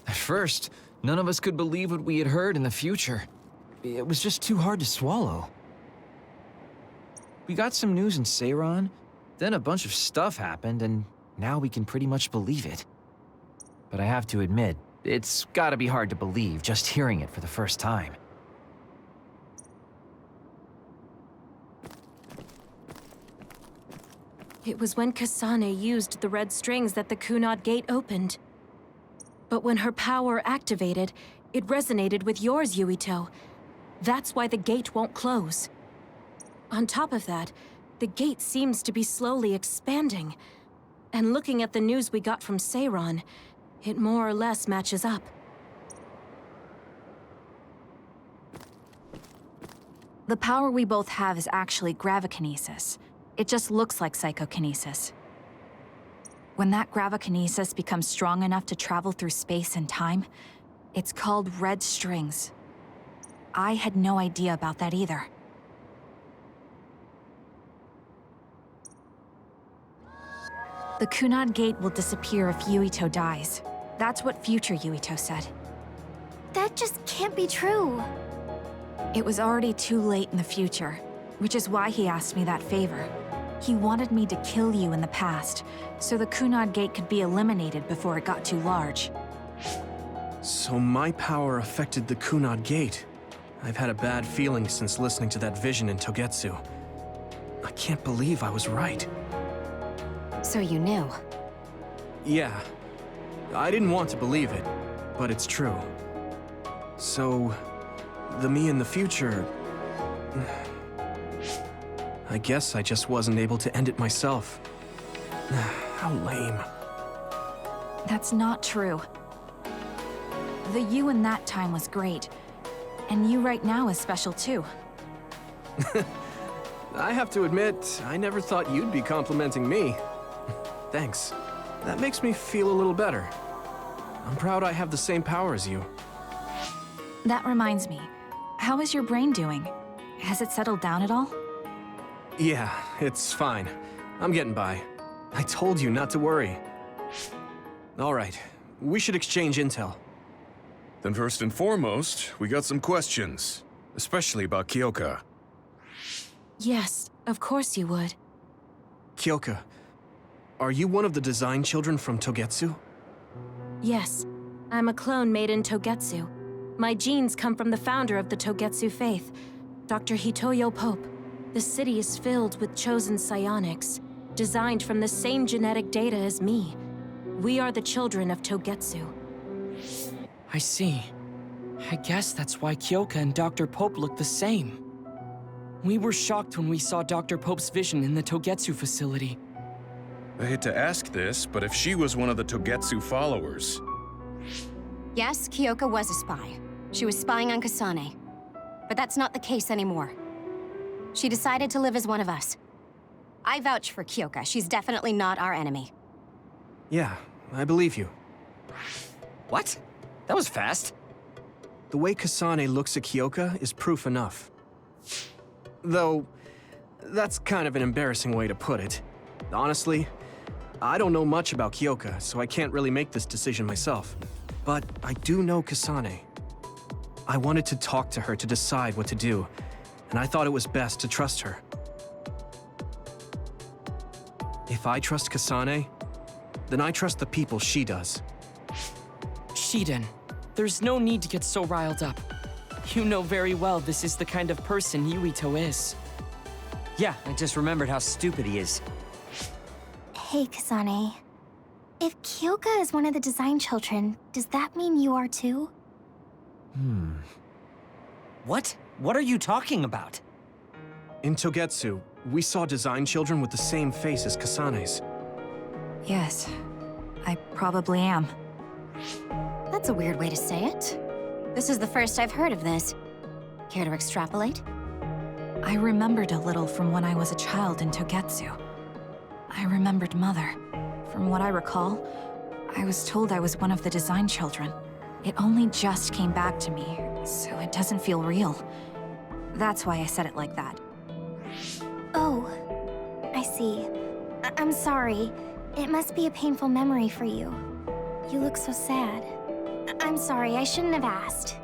At first, none of us could believe what we had heard in the future. It was just too hard to swallow. We got some news in Seiran, then a bunch of stuff happened, and now we can pretty much believe it. But I have to admit, it's gotta be hard to believe just hearing it for the first time. It was when Kasane used the red strings that the Kunad Gate opened. But when her power activated, it resonated with yours, Yuito. That's why the gate won't close. On top of that, the gate seems to be slowly expanding. And looking at the news we got from Seiran, it more or less matches up. The power we both have is actually gravikinesis. It just looks like psychokinesis. When that gravikinesis becomes strong enough to travel through space and time, it's called red strings. I had no idea about that either. The Kunad Gate will disappear if Yuito dies. That's what future Yuito said. That just can't be true. It was already too late in the future, which is why he asked me that favor. He wanted me to kill you in the past, so the Kunad Gate could be eliminated before it got too large. So my power affected the Kunad Gate. I've had a bad feeling since listening to that vision in Togetsu. I can't believe I was right. So you knew? Yeah. I didn't want to believe it, but it's true. So, the me in the future... I guess I just wasn't able to end it myself. How lame. That's not true. The you in that time was great, and you right now is special too. I have to admit, I never thought you'd be complimenting me. Thanks. That makes me feel a little better. I'm proud I have the same power as you. That reminds me, how is your brain doing? Has it settled down at all? Yeah, it's fine. I'm getting by. I told you not to worry. All right, we should exchange intel. Then first and foremost, we got some questions, especially about Kyoka. Yes, of course you would. Kyoka, are you one of the design children from Togetsu? Yes, I'm a clone made in Togetsu. My genes come from the founder of the Togetsu faith, Dr. Hitoyo Pope. The city is filled with chosen psionics, designed from the same genetic data as me. We are the children of Togetsu. I see. I guess that's why Kyoka and Dr. Pope look the same. We were shocked when we saw Dr. Pope's vision in the Togetsu facility. I hate to ask this, but if she was one of the Togetsu followers... Yes, Kyoka was a spy. She was spying on Kasane. But that's not the case anymore. She decided to live as one of us. I vouch for Kyoka. She's definitely not our enemy. Yeah, I believe you. What? That was fast. The way Kasane looks at Kyoka is proof enough. Though, that's kind of an embarrassing way to put it. Honestly, I don't know much about Kyoka, so I can't really make this decision myself. But I do know Kasane. I wanted to talk to her to decide what to do, and I thought it was best to trust her. If I trust Kasane, then I trust the people she does. Shiden, there's no need to get so riled up. You know very well this is the kind of person Yuito is. Yeah, I just remembered how stupid he is. Hey, Kasane. If Kyoka is one of the design children, does that mean you are too? What? What are you talking about? In Togetsu, we saw design children with the same face as Kasane's. Yes, I probably am. That's a weird way to say it. This is the first I've heard of this. Care to extrapolate? I remembered a little from when I was a child in Togetsu. I remembered Mother. From what I recall, I was told I was one of the design children. It only just came back to me, so it doesn't feel real. That's why I said it like that. Oh, I see. I'm sorry. It must be a painful memory for you. You look so sad. I'm sorry, I shouldn't have asked.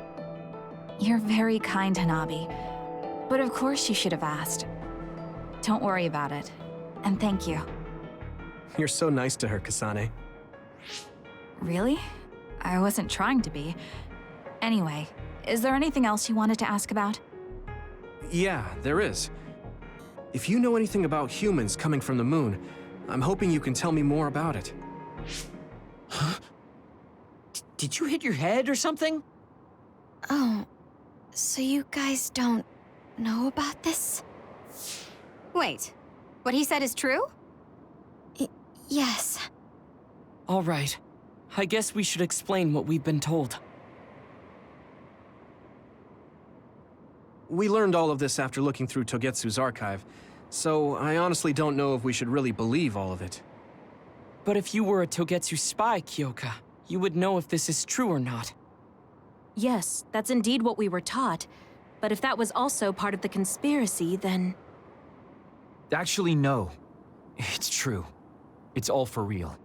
You're very kind, Hanabi. But of course you should have asked. Don't worry about it. And thank you. You're so nice to her, Kasane. Really? I wasn't trying to be. Anyway, is there anything else you wanted to ask about? Yeah, there is. If you know anything about humans coming from the moon, I'm hoping you can tell me more about it. Huh? Did you hit your head or something? Oh, so you guys don't know about this? Wait, what he said is true? Yes. All right. I guess we should explain what we've been told. We learned all of this after looking through Togetsu's archive, so I honestly don't know if we should really believe all of it. But if you were a Togetsu spy, Kyoka, you would know if this is true or not. Yes, that's indeed what we were taught. But if that was also part of the conspiracy, then... Actually, no. It's true. It's all for real.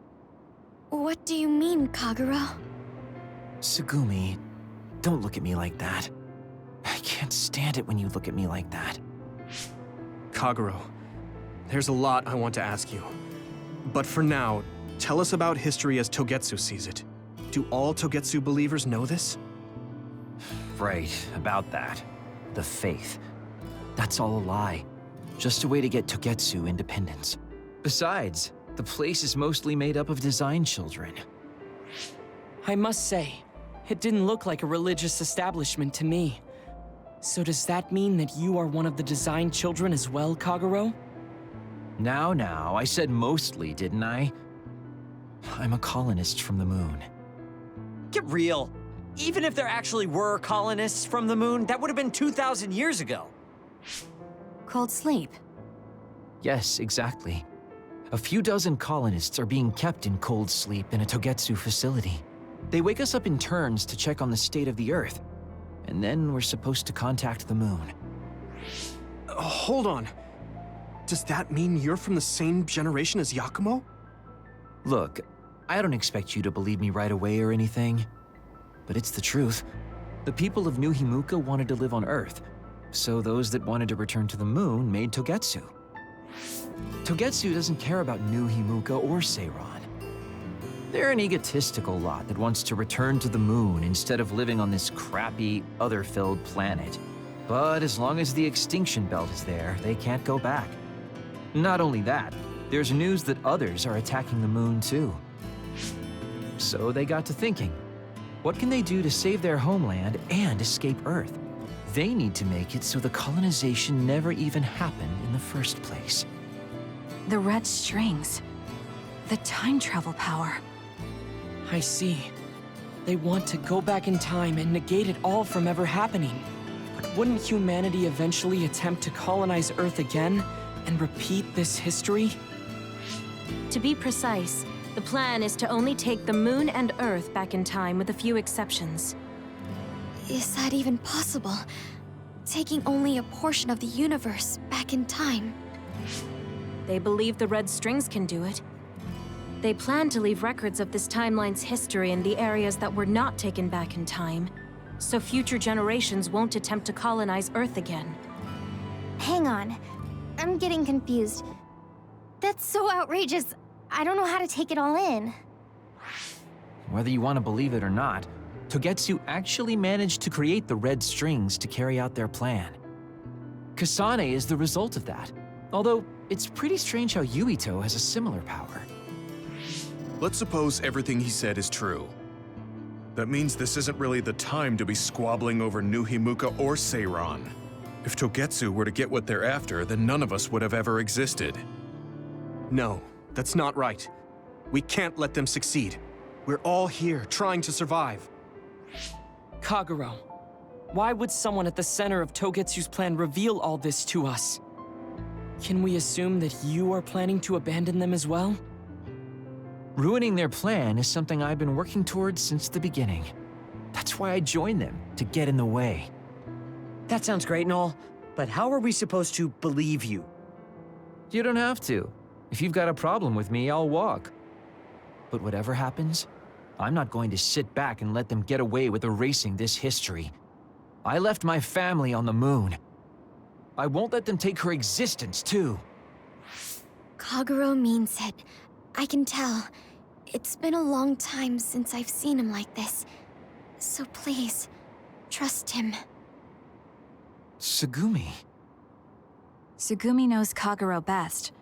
What do you mean, Kagero? Tsugumi, don't look at me like that. I can't stand it when you look at me like that. Kagero, there's a lot I want to ask you. But for now, tell us about history as Togetsu sees it. Do all Togetsu believers know this? Right, about that. The faith. That's all a lie. Just a way to get Togetsu independence. Besides, the place is mostly made up of design children. I must say, it didn't look like a religious establishment to me. So does that mean that you are one of the design children as well, Kagero? Now, I said mostly, didn't I? I'm a colonist from the moon. Get real. Even if there actually were colonists from the moon, that would have been 2,000 years ago. Cold sleep. Yes, exactly. A few dozen colonists are being kept in cold sleep in a Togetsu facility. They wake us up in turns to check on the state of the Earth, and then we're supposed to contact the moon. Hold on. Does that mean you're from the same generation as Yakumo? Look, I don't expect you to believe me right away or anything, but it's the truth. The people of New Himuka wanted to live on Earth, so those that wanted to return to the moon made Togetsu. Togetsu doesn't care about New Himuka or Seiran. They're an egotistical lot that wants to return to the moon instead of living on this crappy, other-filled planet. But as long as the extinction belt is there, they can't go back. Not only that, there's news that others are attacking the moon too. So they got to thinking, what can they do to save their homeland and escape Earth? They need to make it so the colonization never even happened in the first place. The red strings. The time travel power. I see. They want to go back in time and negate it all from ever happening. But wouldn't humanity eventually attempt to colonize Earth again and repeat this history? To be precise, the plan is to only take the moon and Earth back in time with a few exceptions. Is that even possible? Taking only a portion of the universe back in time? They believe the red strings can do it. They plan to leave records of this timeline's history in the areas that were not taken back in time, so future generations won't attempt to colonize Earth again. Hang on. I'm getting confused. That's so outrageous. I don't know how to take it all in. Whether you want to believe it or not, Togetsu actually managed to create the red strings to carry out their plan. Kasane is the result of that, although it's pretty strange how Yuito has a similar power. Let's suppose everything he said is true. That means this isn't really the time to be squabbling over New Himuka or Seiran. If Togetsu were to get what they're after, then none of us would have ever existed. No, that's not right. We can't let them succeed. We're all here, trying to survive. Kagero, why would someone at the center of Togetsu's plan reveal all this to us? Can we assume that you are planning to abandon them as well? Ruining their plan is something I've been working towards since the beginning. That's why I joined them, to get in the way. That sounds great and all, but how are we supposed to believe you? You don't have to. If you've got a problem with me, I'll walk. But whatever happens, I'm not going to sit back and let them get away with erasing this history. I left my family on the moon. I won't let them take her existence, too. Kagero means it. I can tell. It's been a long time since I've seen him like this. So please, trust him. Tsugumi. Tsugumi knows Kagero best.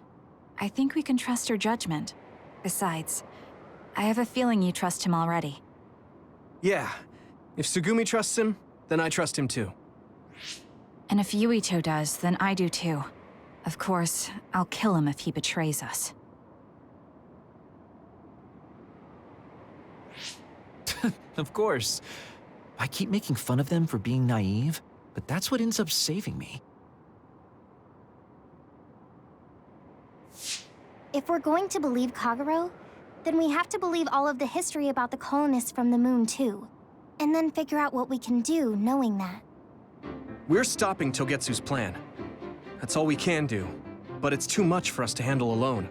I think we can trust her judgment. Besides, I have a feeling you trust him already. Yeah. If Tsugumi trusts him, then I trust him too. And if Yuito does, then I do too. Of course, I'll kill him if he betrays us. Of course. I keep making fun of them for being naive, but that's what ends up saving me. If we're going to believe Kagero, then we have to believe all of the history about the colonists from the moon, too. And then figure out what we can do knowing that. We're stopping Togetsu's plan. That's all we can do. But it's too much for us to handle alone.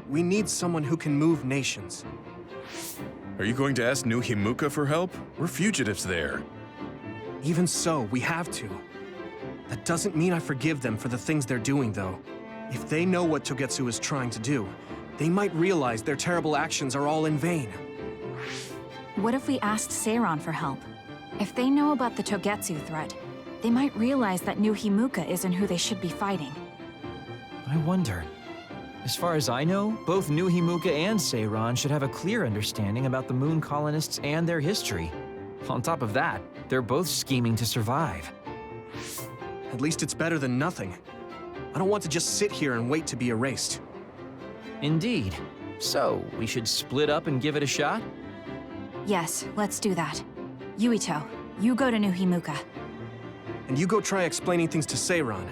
We need someone who can move nations. Are you going to ask New Himuka for help? We're fugitives there. Even so, we have to. That doesn't mean I forgive them for the things they're doing, though. If they know what Togetsu is trying to do, they might realize their terrible actions are all in vain. What if we asked Seiran for help? If they know about the Togetsu threat, they might realize that New Himuka isn't who they should be fighting. I wonder. As far as I know, both New Himuka and Seiran should have a clear understanding about the moon colonists and their history. On top of that, they're both scheming to survive. At least it's better than nothing. I don't want to just sit here and wait to be erased. Indeed. So, we should split up and give it a shot? Yes, let's do that. Yuito, you go to New Himuka. And you go try explaining things to Seiran.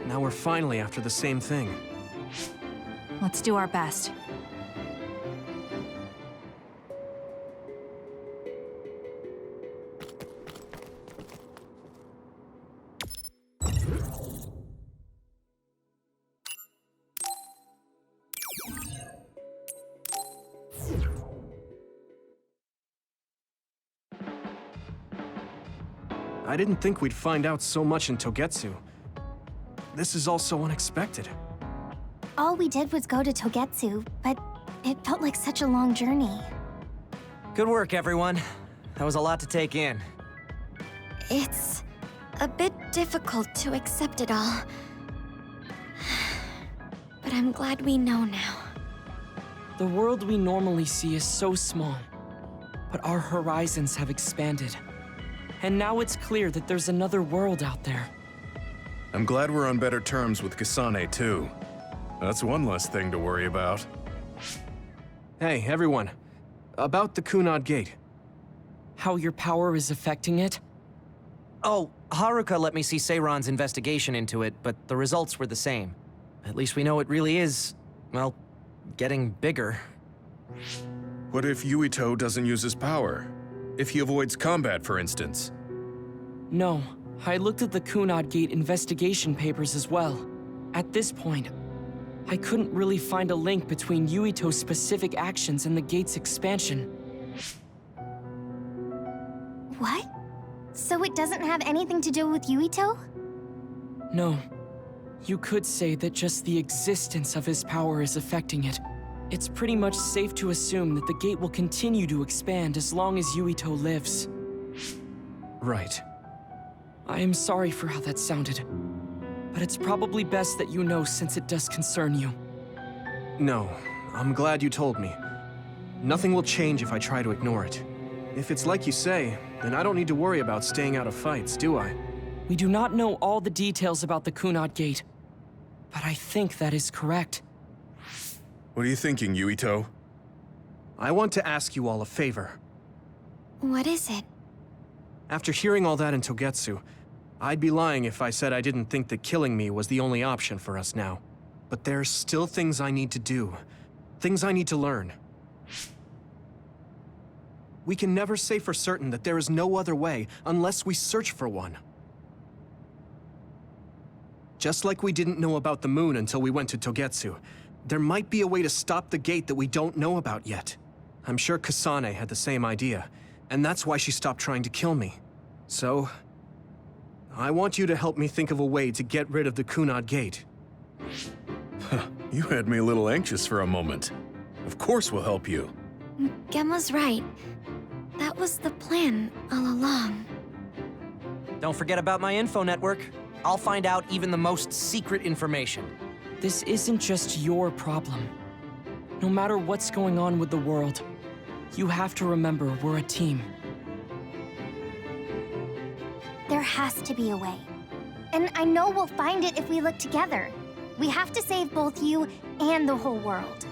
Now we're finally after the same thing. Let's do our best. I didn't think we'd find out so much in Togetsu. This is all so unexpected. All we did was go to Togetsu, but it felt like such a long journey. Good work, everyone. That was a lot to take in. It's a bit difficult to accept it all. But I'm glad we know now. The world we normally see is so small, but our horizons have expanded. And now it's clear that there's another world out there. I'm glad we're on better terms with Kasane, too. That's one less thing to worry about. Hey, everyone. About the Kunad Gate. How your power is affecting it? Oh, Haruka let me see Seiran's investigation into it, but the results were the same. At least we know it really is, well, getting bigger. What if Yuito doesn't use his power? If he avoids combat, for instance? No, I looked at the Kunad Gate investigation papers as well. At this point, I couldn't really find a link between Yuito's specific actions and the gate's expansion. What? So it doesn't have anything to do with Yuito? No. You could say that just the existence of his power is affecting it. It's pretty much safe to assume that the gate will continue to expand as long as Yuito lives. Right. I am sorry for how that sounded, but it's probably best that you know since it does concern you. No, I'm glad you told me. Nothing will change if I try to ignore it. If it's like you say, then I don't need to worry about staying out of fights, do I? We do not know all the details about the Kunad Gate, but I think that is correct. What are you thinking, Yuito? I want to ask you all a favor. What is it? After hearing all that in Togetsu, I'd be lying if I said I didn't think that killing me was the only option for us now. But there's still things I need to do. Things I need to learn. We can never say for certain that there is no other way unless we search for one. Just like we didn't know about the moon until we went to Togetsu, there might be a way to stop the gate that we don't know about yet. I'm sure Kasane had the same idea, and that's why she stopped trying to kill me. So, I want you to help me think of a way to get rid of the Kunad Gate. You had me a little anxious for a moment. Of course we'll help you. Gemma's right. That was the plan all along. Don't forget about my info network. I'll find out even the most secret information. This isn't just your problem. No matter what's going on with the world, you have to remember we're a team. There has to be a way. And I know we'll find it if we look together. We have to save both you and the whole world.